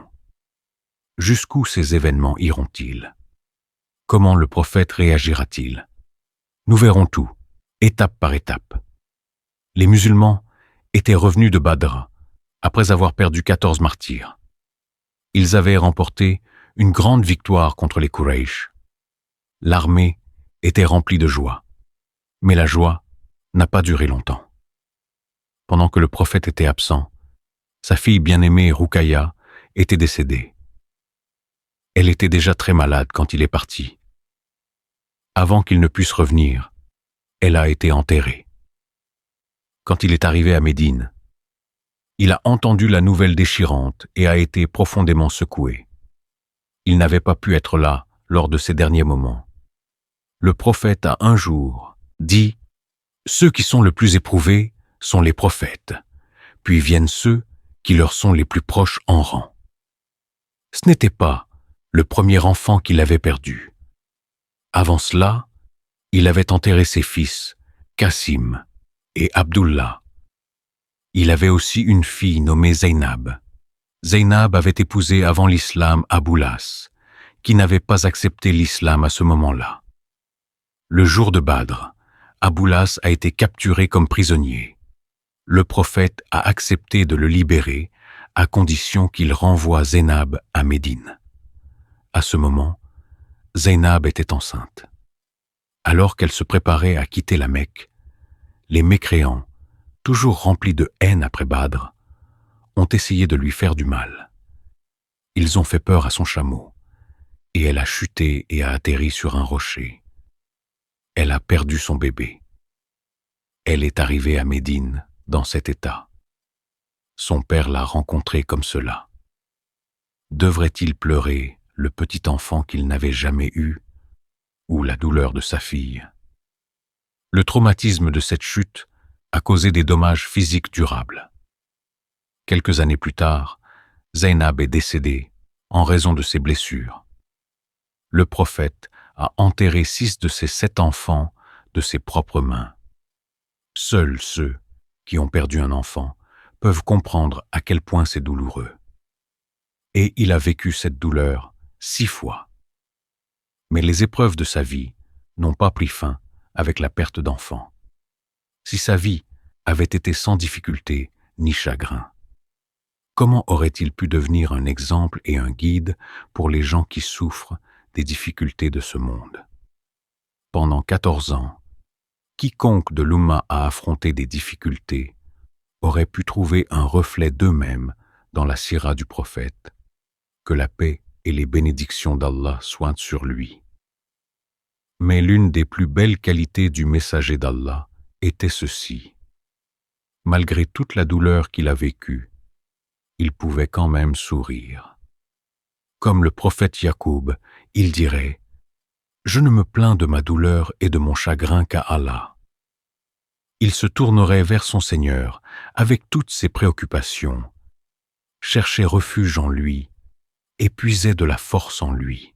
[SPEAKER 1] Jusqu'où ces événements iront-ils? Comment le prophète réagira-t-il? Nous verrons tout, étape par étape. Les musulmans étaient revenus de Badr après avoir perdu 14 martyrs. Ils avaient remporté une grande victoire contre les Quraysh. L'armée était remplie de joie, mais la joie n'a pas duré longtemps. Pendant que le prophète était absent, sa fille bien-aimée Ruqayya était décédée. Elle était déjà très malade quand il est parti. Avant qu'il ne puisse revenir, elle a été enterrée. Quand il est arrivé à Médine, il a entendu la nouvelle déchirante et a été profondément secoué. Il n'avait pas pu être là lors de ces derniers moments. Le prophète a un jour dit « Ceux qui sont le plus éprouvés sont les prophètes, puis viennent ceux qui leur sont les plus proches en rang. » Ce n'était pas le premier enfant qu'il avait perdu. Avant cela, il avait enterré ses fils, Qasim et Abdullah. Il avait aussi une fille nommée Zaynab. Zaynab avait épousé avant l'islam Aboulas, qui n'avait pas accepté l'islam à ce moment-là. Le jour de Badr, Aboulas a été capturé comme prisonnier. Le prophète a accepté de le libérer à condition qu'il renvoie Zaynab à Médine. À ce moment, Zaynab était enceinte. Alors qu'elle se préparait à quitter la Mecque, les mécréants, toujours remplis de haine après Badr, ont essayé de lui faire du mal. Ils ont fait peur à son chameau, et elle a chuté et a atterri sur un rocher. Elle a perdu son bébé. Elle est arrivée à Médine dans cet état. Son père l'a rencontrée comme cela. Devrait-il pleurer le petit enfant qu'il n'avait jamais eu, ou la douleur de sa fille? Le traumatisme de cette chute a causé des dommages physiques durables. Quelques années plus tard, Zaynab est décédée en raison de ses blessures. Le prophète a enterré 6 de ses 7 enfants de ses propres mains. Seuls ceux qui ont perdu un enfant peuvent comprendre à quel point c'est douloureux. Et il a vécu cette douleur 6 fois. Mais les épreuves de sa vie n'ont pas pris fin avec la perte d'enfants. Si sa vie avait été sans difficulté ni chagrin, comment aurait-il pu devenir un exemple et un guide pour les gens qui souffrent des difficultés de ce monde? Pendant 14 ans, quiconque de l'Oumma a affronté des difficultés aurait pu trouver un reflet d'eux-mêmes dans la sira du prophète. Que la paix et les bénédictions d'Allah soient sur lui. Mais l'une des plus belles qualités du messager d'Allah était ceci. Malgré toute la douleur qu'il a vécue, il pouvait quand même sourire. Comme le prophète Yacoub, il dirait « Je ne me plains de ma douleur et de mon chagrin qu'à Allah ». Il se tournerait vers son Seigneur avec toutes ses préoccupations, cherchait refuge en lui et puisait de la force en lui.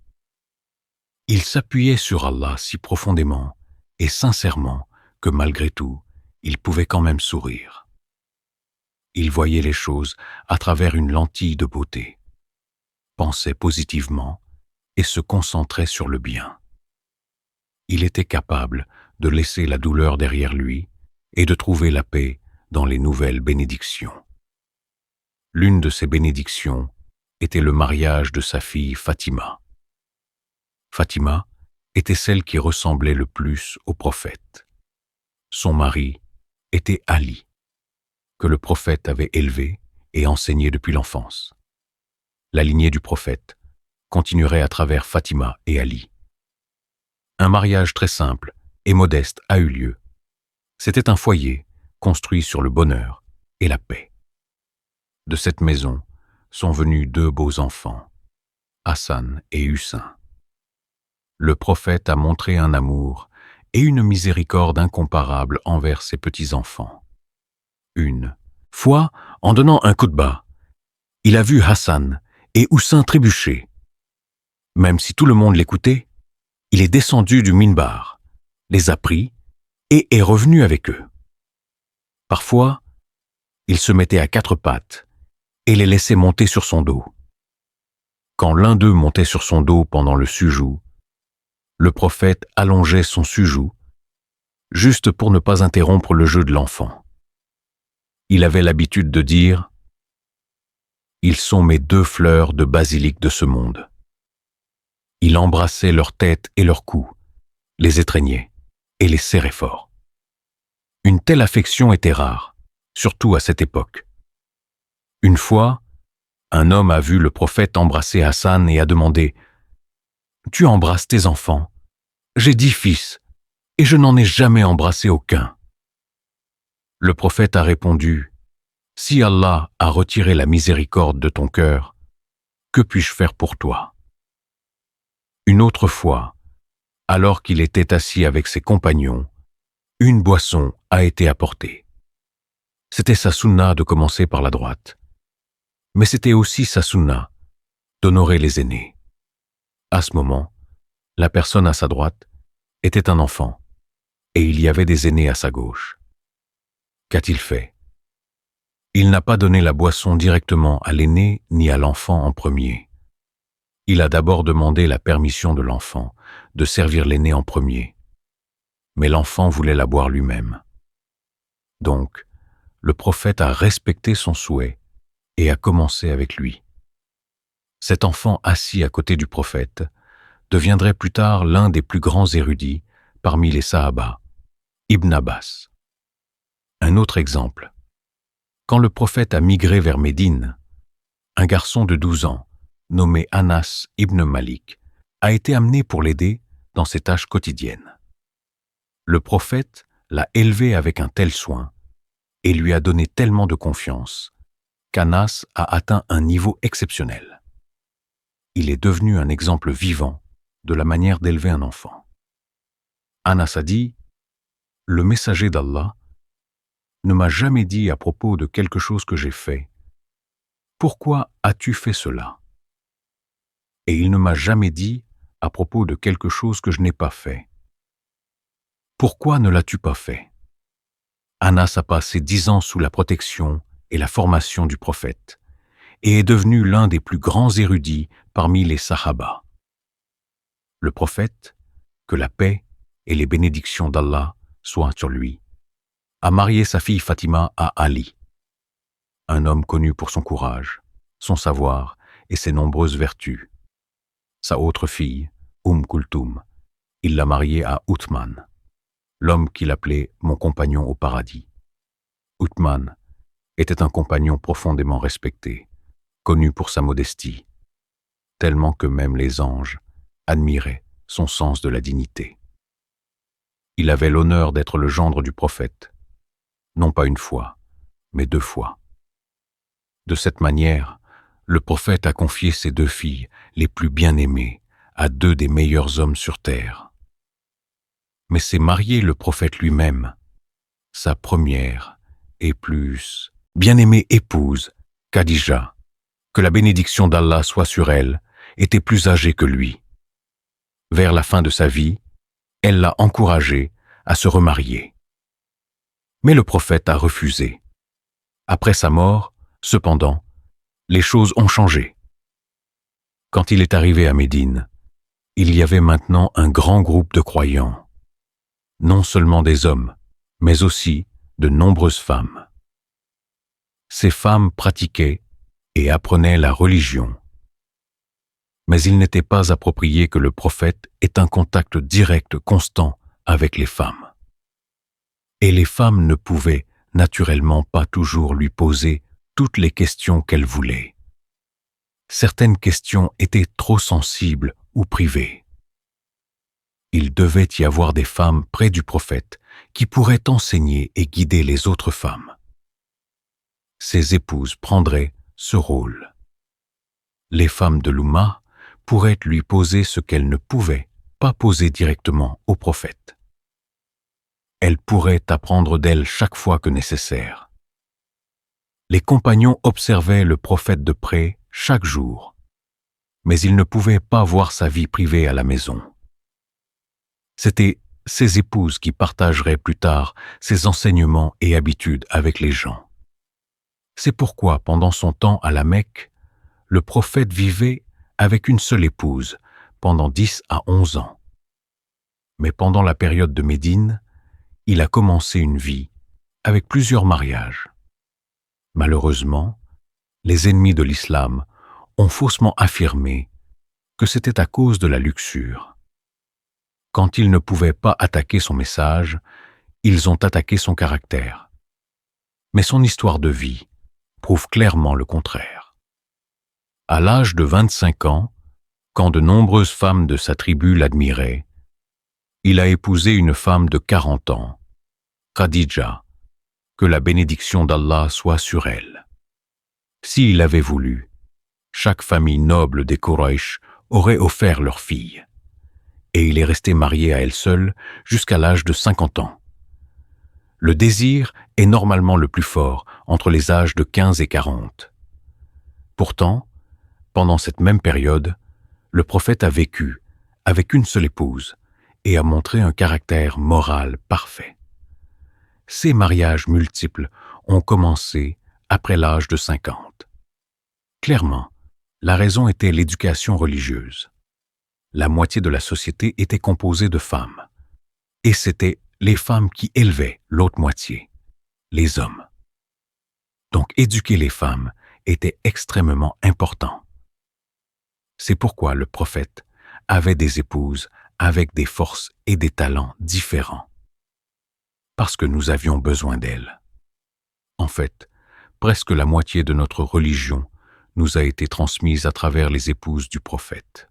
[SPEAKER 1] Il s'appuyait sur Allah si profondément et sincèrement que malgré tout, il pouvait quand même sourire. Il voyait les choses à travers une lentille de beauté, pensait positivement et se concentrait sur le bien. Il était capable de laisser la douleur derrière lui et de trouver la paix dans les nouvelles bénédictions. L'une de ces bénédictions était le mariage de sa fille Fatima. Fatima était celle qui ressemblait le plus au prophète. Son mari était Ali, que le prophète avait élevé et enseigné depuis l'enfance. La lignée du prophète continuerait à travers Fatima et Ali. Un mariage très simple et modeste a eu lieu. C'était un foyer construit sur le bonheur et la paix. De cette maison sont venus 2 beaux enfants, Hassan et Hussein. Le prophète a montré un amour et une miséricorde incomparable envers ses petits-enfants. Une fois, en donnant un coup de bas, il a vu Hassan et Hussein trébucher. Même si tout le monde l'écoutait, il est descendu du minbar, les a pris et est revenu avec eux. Parfois, il se mettait à 4 pattes et les laissait monter sur son dos. Quand l'un d'eux montait sur son dos pendant le sujoud, le prophète allongeait son sujoud, juste pour ne pas interrompre le jeu de l'enfant. Il avait l'habitude de dire « Ils sont mes 2 fleurs de basilic de ce monde ». Il embrassait leur tête et leur cou, les étreignait et les serrait fort. Une telle affection était rare, surtout à cette époque. Une fois, un homme a vu le prophète embrasser Hassan et a demandé « Tu embrasses tes enfants. J'ai 10 fils, et je n'en ai jamais embrassé aucun. » Le prophète a répondu « Si Allah a retiré la miséricorde de ton cœur, que puis-je faire pour toi ?» Une autre fois, alors qu'il était assis avec ses compagnons, une boisson a été apportée. C'était sa sunna de commencer par la droite. Mais c'était aussi sa sunna d'honorer les aînés. À ce moment, la personne à sa droite était un enfant, et il y avait des aînés à sa gauche. Qu'a-t-il fait? Il n'a pas donné la boisson directement à l'aîné ni à l'enfant en premier. Il a d'abord demandé la permission de l'enfant de servir l'aîné en premier. Mais l'enfant voulait la boire lui-même. Donc, le prophète a respecté son souhait et a commencé avec lui. Cet enfant assis à côté du prophète deviendrait plus tard l'un des plus grands érudits parmi les Sahaba, Ibn Abbas. Un autre exemple. Quand le prophète a migré vers Médine, un garçon de 12 ans, nommé Anas ibn Malik, a été amené pour l'aider dans ses tâches quotidiennes. Le prophète l'a élevé avec un tel soin et lui a donné tellement de confiance qu'Anas a atteint un niveau exceptionnel. Il est devenu un exemple vivant de la manière d'élever un enfant. Anas a dit « Le messager d'Allah ne m'a jamais dit à propos de quelque chose que j'ai fait « Pourquoi as-tu fait cela ?» Et il ne m'a jamais dit à propos de quelque chose que je n'ai pas fait « Pourquoi ne l'as-tu pas fait ?» Anas a passé 10 ans sous la protection et la formation du prophète et est devenu l'un des plus grands érudits parmi les Sahaba. Le prophète, que la paix et les bénédictions d'Allah soient sur lui, a marié sa fille Fatima à Ali, un homme connu pour son courage, son savoir et ses nombreuses vertus. Sa autre fille, Kulthum, il l'a mariée à Uthman, l'homme qu'il appelait « mon compagnon au paradis ». Uthman était un compagnon profondément respecté, connu pour sa modestie, tellement que même les anges admiraient son sens de la dignité. Il avait l'honneur d'être le gendre du prophète, non pas une fois, mais 2 fois. De cette manière, le prophète a confié ses 2 filles, les plus bien-aimées, à 2 des meilleurs hommes sur terre. Mais c'est marié le prophète lui-même, sa première et plus bien-aimée épouse, Khadija, que la bénédiction d'Allah soit sur elle, était plus âgée que lui. Vers la fin de sa vie, elle l'a encouragé à se remarier. Mais le prophète a refusé. Après sa mort, cependant, les choses ont changé. Quand il est arrivé à Médine, il y avait maintenant un grand groupe de croyants, non seulement des hommes, mais aussi de nombreuses femmes. Ces femmes pratiquaient et apprenaient la religion. Mais il n'était pas approprié que le prophète ait un contact direct constant avec les femmes. Et les femmes ne pouvaient naturellement pas toujours lui poser toutes les questions qu'elles voulaient. Certaines questions étaient trop sensibles ou privées. Il devait y avoir des femmes près du prophète qui pourraient enseigner et guider les autres femmes. Ses épouses prendraient ce rôle. Les femmes de l'Oumma pourraient lui poser ce qu'elles ne pouvaient pas poser directement au prophète. Elles pourraient apprendre d'elle chaque fois que nécessaire. Les compagnons observaient le prophète de près chaque jour, mais ils ne pouvaient pas voir sa vie privée à la maison. C'étaient ses épouses qui partageraient plus tard ses enseignements et habitudes avec les gens. C'est pourquoi, pendant son temps à la Mecque, le prophète vivait avec une seule épouse pendant 10 à 11 ans. Mais pendant la période de Médine, il a commencé une vie avec plusieurs mariages. Malheureusement, les ennemis de l'islam ont faussement affirmé que c'était à cause de la luxure. Quand ils ne pouvaient pas attaquer son message, ils ont attaqué son caractère. Mais son histoire de vie prouve clairement le contraire. À l'âge de 25 ans, quand de nombreuses femmes de sa tribu l'admiraient, il a épousé une femme de 40 ans, Khadija, que la bénédiction d'Allah soit sur elle. S'il avait voulu, chaque famille noble des Quraysh aurait offert leur fille, et il est resté marié à elle seule jusqu'à l'âge de 50 ans. Le désir est normalement le plus fort entre les âges de 15 et 40. Pourtant, pendant cette même période, le prophète a vécu avec une seule épouse et a montré un caractère moral parfait. Ces mariages multiples ont commencé après l'âge de 50. Clairement, la raison était l'éducation religieuse. La moitié de la société était composée de femmes, et c'était les femmes qui élevaient l'autre moitié, les hommes. Donc éduquer les femmes était extrêmement important. C'est pourquoi le prophète avait des épouses avec des forces et des talents différents. Parce que nous avions besoin d'elles. En fait, presque la moitié de notre religion nous a été transmise à travers les épouses du prophète.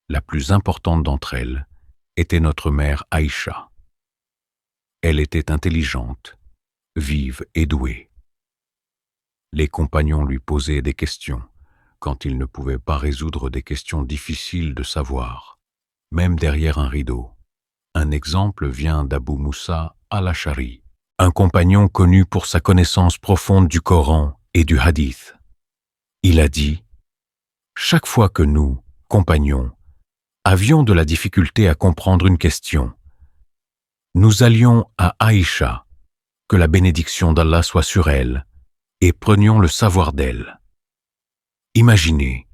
[SPEAKER 1] La plus importante d'entre elles était notre mère Aïcha. Elle était intelligente, vive et douée. Les compagnons lui posaient des questions quand ils ne pouvaient pas résoudre des questions difficiles de savoir, même derrière un rideau. Un exemple vient d'Abu Moussa al-Ash'ari, un compagnon connu pour sa connaissance profonde du Coran et du Hadith. Il a dit « Chaque fois que nous, compagnons, avions de la difficulté à comprendre une question, nous allions à Aïcha que la bénédiction d'Allah soit sur elle, et prenions le savoir d'elle. Imaginez,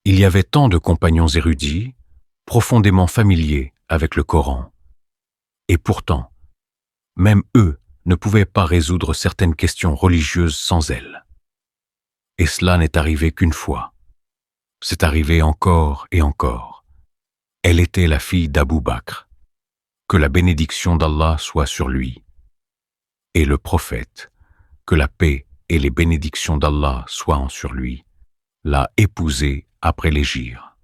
[SPEAKER 1] il y avait tant de compagnons érudits, profondément familiers avec le Coran, et pourtant, même eux ne pouvaient pas résoudre certaines questions religieuses sans elle. Et cela n'est arrivé qu'une fois. C'est arrivé encore et encore. Elle était la fille d'Abou Bakr, que la bénédiction d'Allah soit sur lui, et le prophète, que la paix et les bénédictions d'Allah soient sur lui, l'a épousée après l'hégire.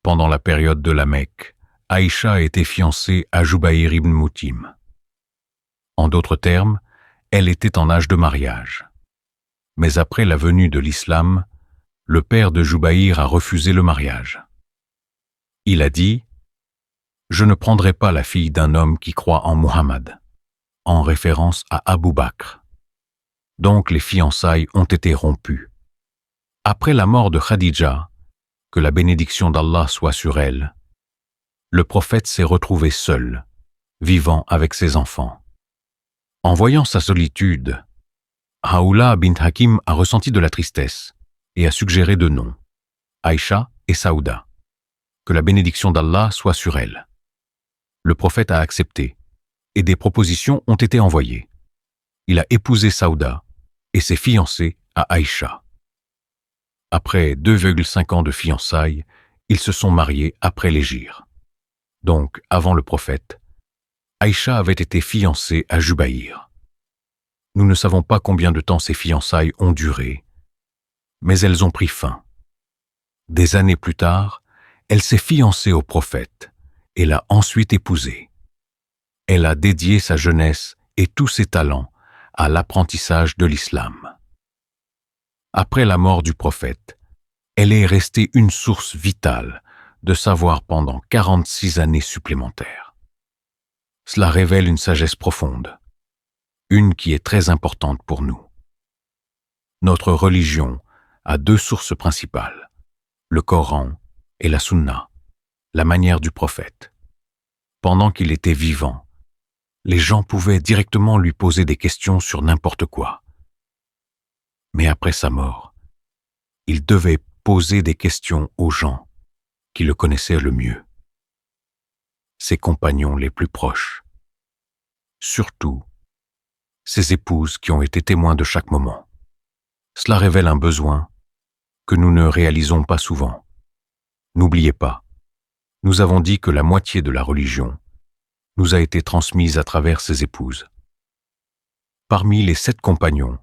[SPEAKER 1] Pendant la période de la Mecque, Aïcha était fiancée à Jubayr ibn Moutim. En d'autres termes, elle était en âge de mariage. Mais après la venue de l'islam, le père de Jubayr a refusé le mariage. Il a dit « Je ne prendrai pas la fille d'un homme qui croit en Muhammad », en référence à Abou Bakr. Donc les fiançailles ont été rompues. Après la mort de Khadija, que la bénédiction d'Allah soit sur elle, le prophète s'est retrouvé seul, vivant avec ses enfants. En voyant sa solitude, Haoula bint Hakim a ressenti de la tristesse et a suggéré deux noms, Aïcha et Saouda, que la bénédiction d'Allah soit sur elle. Le prophète a accepté et des propositions ont été envoyées. Il a épousé Saouda et s'est fiancé à Aïcha. Après 2,5 ans de fiançailles, ils se sont mariés après l'hégire. Donc, avant le prophète, Aïcha avait été fiancée à Jubayr. Nous ne savons pas combien de temps ces fiançailles ont duré, mais elles ont pris fin. Des années plus tard, elle s'est fiancée au prophète et l'a ensuite épousé. Elle a dédié sa jeunesse et tous ses talents à l'apprentissage de l'islam. Après la mort du prophète, elle est restée une source vitale de savoir pendant 46 années supplémentaires. Cela révèle une sagesse profonde, une qui est très importante pour nous. Notre religion a deux sources principales, le Coran et la Sunna, la manière du prophète. Pendant qu'il était vivant, les gens pouvaient directement lui poser des questions sur n'importe quoi. Mais après sa mort, il devait poser des questions aux gens qui le connaissaient le mieux, ses compagnons les plus proches, surtout ses épouses qui ont été témoins de chaque moment. Cela révèle un besoin que nous ne réalisons pas souvent. N'oubliez pas, nous avons dit que la moitié de la religion nous a été transmise à travers ses épouses. Parmi les 7 compagnons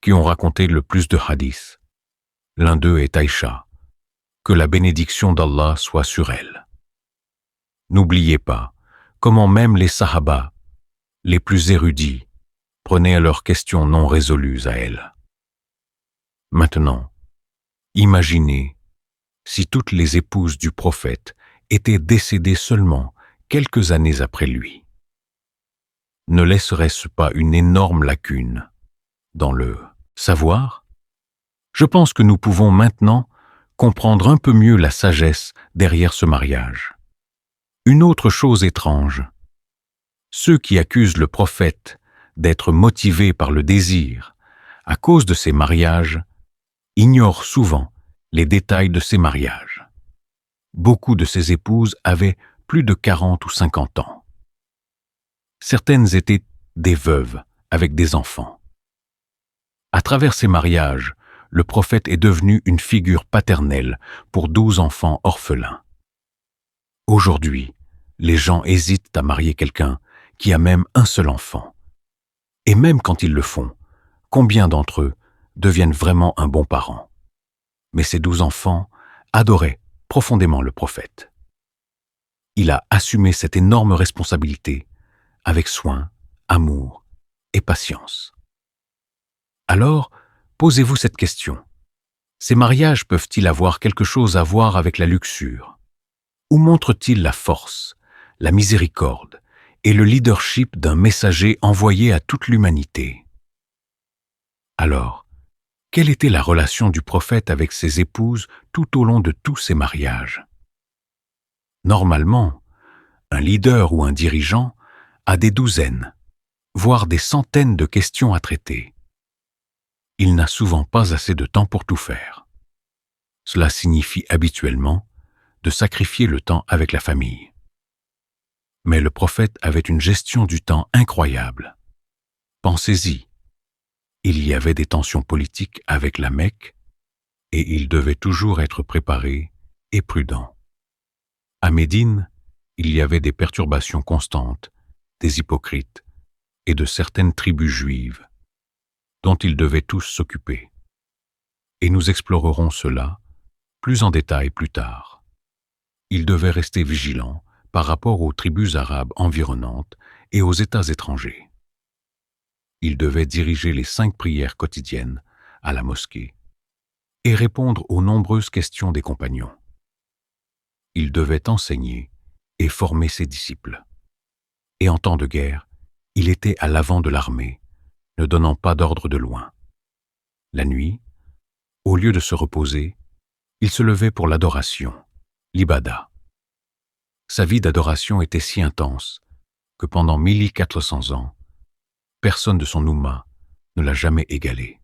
[SPEAKER 1] qui ont raconté le plus de hadiths, l'un d'eux est Aïcha, que la bénédiction d'Allah soit sur elle. N'oubliez pas comment même les sahaba, les plus érudits, prenaient leurs questions non résolues à elle. Maintenant, imaginez si toutes les épouses du prophète étaient décédées seulement quelques années après lui. Ne laisserait-ce pas une énorme lacune dans le savoir? Je pense que nous pouvons maintenant comprendre un peu mieux la sagesse derrière ce mariage. Une autre chose étrange, ceux qui accusent le prophète d'être motivé par le désir à cause de ses mariages ignorent souvent les détails de ces mariages. Beaucoup de ses épouses avaient plus de 40 ou 50 ans. Certaines étaient des veuves avec des enfants. À travers ces mariages, le prophète est devenu une figure paternelle pour 12 enfants orphelins. Aujourd'hui, les gens hésitent à marier quelqu'un qui a même un seul enfant. Et même quand ils le font, combien d'entre eux deviennent vraiment un bon parent? Mais ces 12 enfants adoraient profondément le prophète. Il a assumé cette énorme responsabilité avec soin, amour et patience. Alors, posez-vous cette question. Ces mariages peuvent-ils avoir quelque chose à voir avec la luxure? Où montrent-ils la force, la miséricorde et le leadership d'un messager envoyé à toute l'humanité? Alors, quelle était la relation du prophète avec ses épouses tout au long de tous ces mariages? Normalement, un leader ou un dirigeant a des douzaines, voire des centaines de questions à traiter. Il n'a souvent pas assez de temps pour tout faire. Cela signifie habituellement de sacrifier le temps avec la famille. Mais le prophète avait une gestion du temps incroyable. Pensez-y, il y avait des tensions politiques avec la Mecque et il devait toujours être préparé et prudent. À Médine, il y avait des perturbations constantes, des hypocrites et de certaines tribus juives dont ils devaient tous s'occuper. Et nous explorerons cela plus en détail plus tard. Il devait rester vigilant par rapport aux tribus arabes environnantes et aux États étrangers. Il devait diriger les 5 prières quotidiennes à la mosquée et répondre aux nombreuses questions des compagnons. Il devait enseigner et former ses disciples. Et en temps de guerre, il était à l'avant de l'armée, ne donnant pas d'ordre de loin. La nuit, au lieu de se reposer, il se levait pour l'adoration, l'ibada. Sa vie d'adoration était si intense que pendant 1400 ans, personne de son Oumma ne l'a jamais égalé.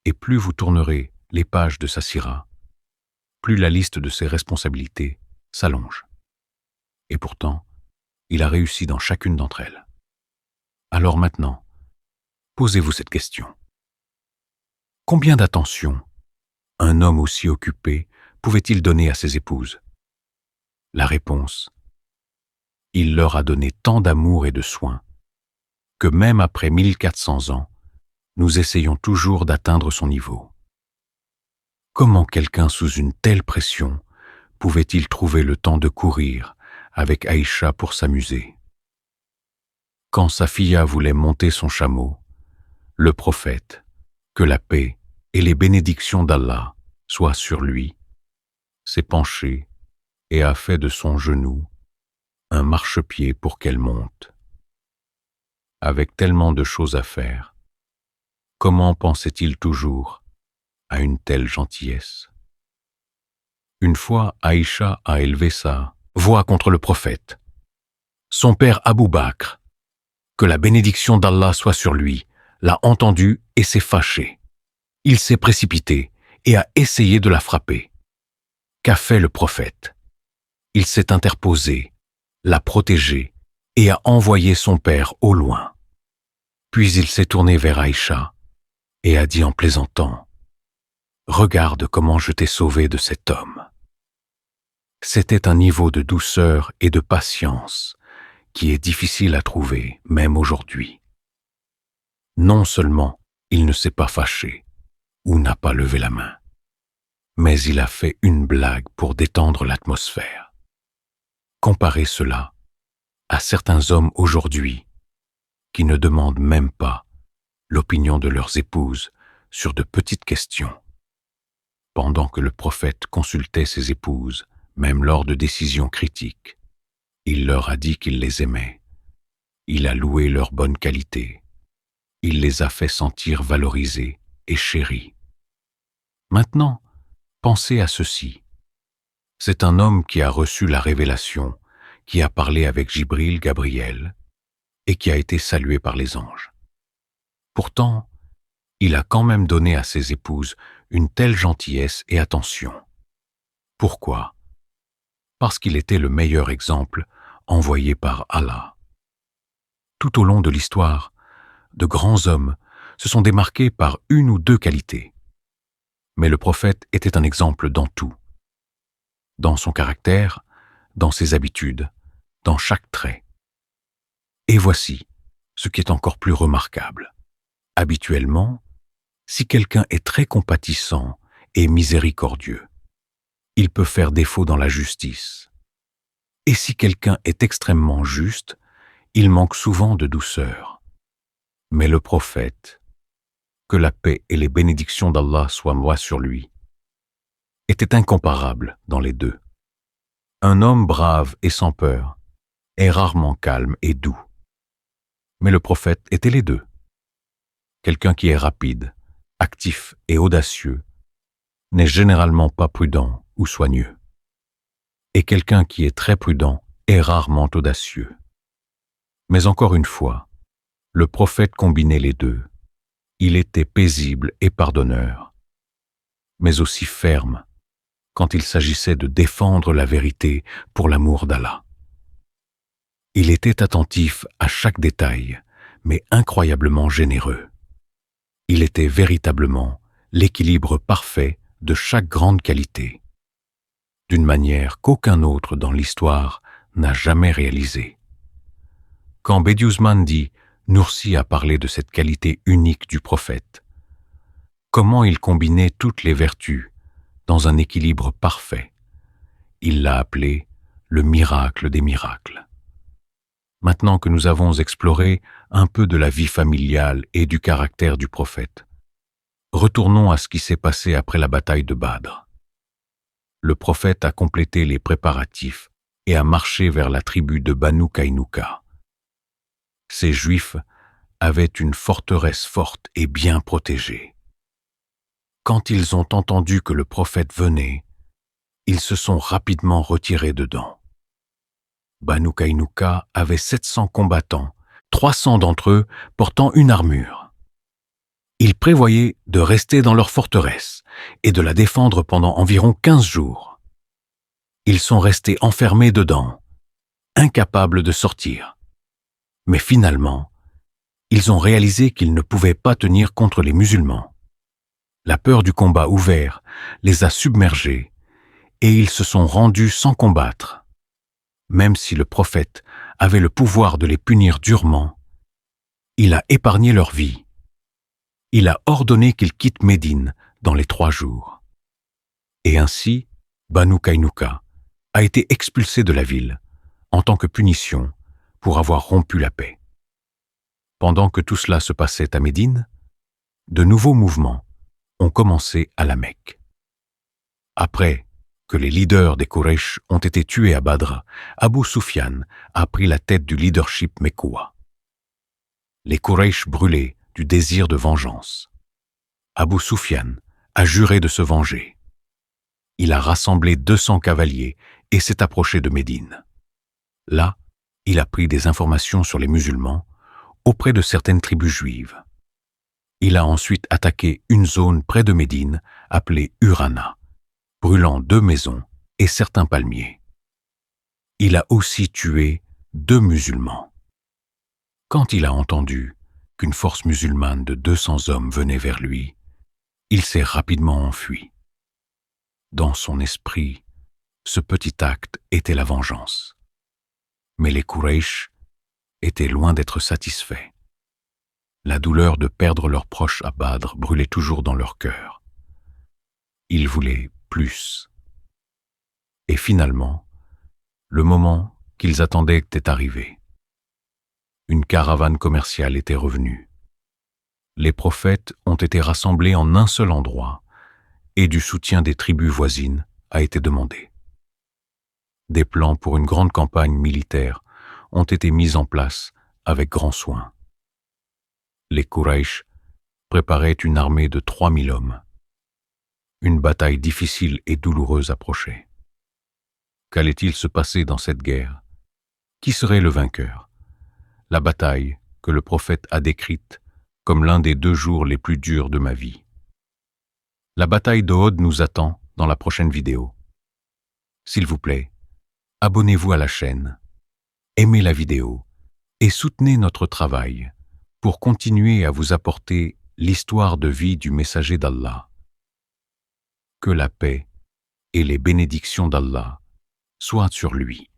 [SPEAKER 1] Et plus vous tournerez les pages de sa sira, plus la liste de ses responsabilités s'allonge. Et pourtant, il a réussi dans chacune d'entre elles. Alors maintenant, posez-vous cette question. Combien d'attention un homme aussi occupé pouvait-il donner à ses épouses? La réponse: il leur a donné tant d'amour et de soin que même après 1400 ans, nous essayons toujours d'atteindre son niveau. Comment quelqu'un sous une telle pression pouvait-il trouver le temps de courir avec Aïcha pour s'amuser? Quand Safiya voulait monter son chameau, le prophète, que la paix et les bénédictions d'Allah soient sur lui, s'est penché et a fait de son genou un marchepied pour qu'elle monte. Avec tellement de choses à faire, comment pensait-il toujours à une telle gentillesse? Une fois, Aïcha a élevé sa voix contre le prophète. Son père Abou Bakr, que la bénédiction d'Allah soit sur lui, l'a entendu et s'est fâché. Il s'est précipité et a essayé de la frapper. Qu'a fait le prophète? Il s'est interposé, l'a protégé et a envoyé son père au loin. Puis il s'est tourné vers Aïcha et a dit en plaisantant: « Regarde comment je t'ai sauvé de cet homme. » C'était un niveau de douceur et de patience qui est difficile à trouver même aujourd'hui. Non seulement il ne s'est pas fâché ou n'a pas levé la main, mais il a fait une blague pour détendre l'atmosphère. Comparez cela à certains hommes aujourd'hui qui ne demandent même pas l'opinion de leurs épouses sur de petites questions. Pendant que le prophète consultait ses épouses, même lors de décisions critiques, il leur a dit qu'il les aimait. Il a loué leurs bonnes qualités. Il les a fait sentir valorisés et chéris. Maintenant, pensez à ceci. C'est un homme qui a reçu la révélation, qui a parlé avec Jibril, Gabriel, et qui a été salué par les anges. Pourtant, il a quand même donné à ses épouses une telle gentillesse et attention. Pourquoi? Parce qu'il était le meilleur exemple envoyé par Allah. Tout au long de l'histoire, de grands hommes se sont démarqués par une ou deux qualités. Mais le prophète était un exemple dans tout. Dans son caractère, dans ses habitudes, dans chaque trait. Et voici ce qui est encore plus remarquable. Habituellement, si quelqu'un est très compatissant et miséricordieux, il peut faire défaut dans la justice. Et si quelqu'un est extrêmement juste, il manque souvent de douceur. Mais le prophète, que la paix et les bénédictions d'Allah soient sur lui, était incomparable dans les deux. Un homme brave et sans peur est rarement calme et doux. Mais le prophète était les deux. Quelqu'un qui est rapide, actif et audacieux n'est généralement pas prudent ou soigneux. Et quelqu'un qui est très prudent est rarement audacieux. Mais encore une fois, Le prophète combinait les deux. Il était paisible et pardonneur, mais aussi ferme quand il s'agissait de défendre la vérité pour l'amour d'Allah. Il était attentif à chaque détail, mais incroyablement généreux. Il était véritablement l'équilibre parfait de chaque grande qualité, d'une manière qu'aucun autre dans l'histoire n'a jamais réalisée. Quand Bediüzzaman dit « Nursi a parlé de cette qualité unique du prophète », comment il combinait toutes les vertus dans un équilibre parfait. Il l'a appelé le miracle des miracles. Maintenant que nous avons exploré un peu de la vie familiale et du caractère du prophète, retournons à ce qui s'est passé après la bataille de Badr. Le prophète a complété les préparatifs et a marché vers la tribu de Banu Qaynuqa. Ces Juifs avaient une forteresse forte et bien protégée. Quand ils ont entendu que le prophète venait, ils se sont rapidement retirés dedans. Banu Qaynuqa avait 700 combattants, 300 d'entre eux portant une armure. Ils prévoyaient de rester dans leur forteresse et de la défendre pendant environ 15 jours. Ils sont restés enfermés dedans, incapables de sortir. Mais finalement, ils ont réalisé qu'ils ne pouvaient pas tenir contre les musulmans. La peur du combat ouvert les a submergés et ils se sont rendus sans combattre. Même si le prophète avait le pouvoir de les punir durement, il a épargné leur vie. Il a ordonné qu'ils quittent Médine dans les 3 jours. Et ainsi, Banu Qaynuqa a été expulsé de la ville en tant que punition pour avoir rompu la paix. Pendant que tout cela se passait à Médine, de nouveaux mouvements ont commencé à la Mecque. Après que les leaders des Quraysh ont été tués à Badr, Abu Sufyan a pris la tête du leadership mecquois. Les Quraysh brûlaient du désir de vengeance. Abu Sufyan a juré de se venger. Il a rassemblé 200 cavaliers et s'est approché de Médine. Là, il a pris des informations sur les musulmans auprès de certaines tribus juives. Il a ensuite attaqué une zone près de Médine appelée Urana, brûlant 2 maisons et certains palmiers. Il a aussi tué 2 musulmans. Quand il a entendu qu'une force musulmane de 200 hommes venait vers lui, il s'est rapidement enfui. Dans son esprit, ce petit acte était la vengeance. Mais les Quraysh étaient loin d'être satisfaits. La douleur de perdre leurs proches à Badr brûlait toujours dans leur cœur. Ils voulaient plus. Et finalement, le moment qu'ils attendaient était arrivé. Une caravane commerciale était revenue. Les prophètes ont été rassemblés en un seul endroit et du soutien des tribus voisines a été demandé. Des plans pour une grande campagne militaire ont été mis en place avec grand soin. Les Quraysh préparaient une armée de 3000 hommes. Une bataille difficile et douloureuse approchait. Qu'allait-il se passer dans cette guerre? Qui serait le vainqueur? La bataille que le prophète a décrite comme l'un des 2 jours les plus durs de ma vie. La bataille d'Ohod nous attend dans la prochaine vidéo. S'il vous plaît, abonnez-vous à la chaîne, aimez la vidéo et soutenez notre travail pour continuer à vous apporter l'histoire de vie du messager d'Allah. Que la paix et les bénédictions d'Allah soient sur lui.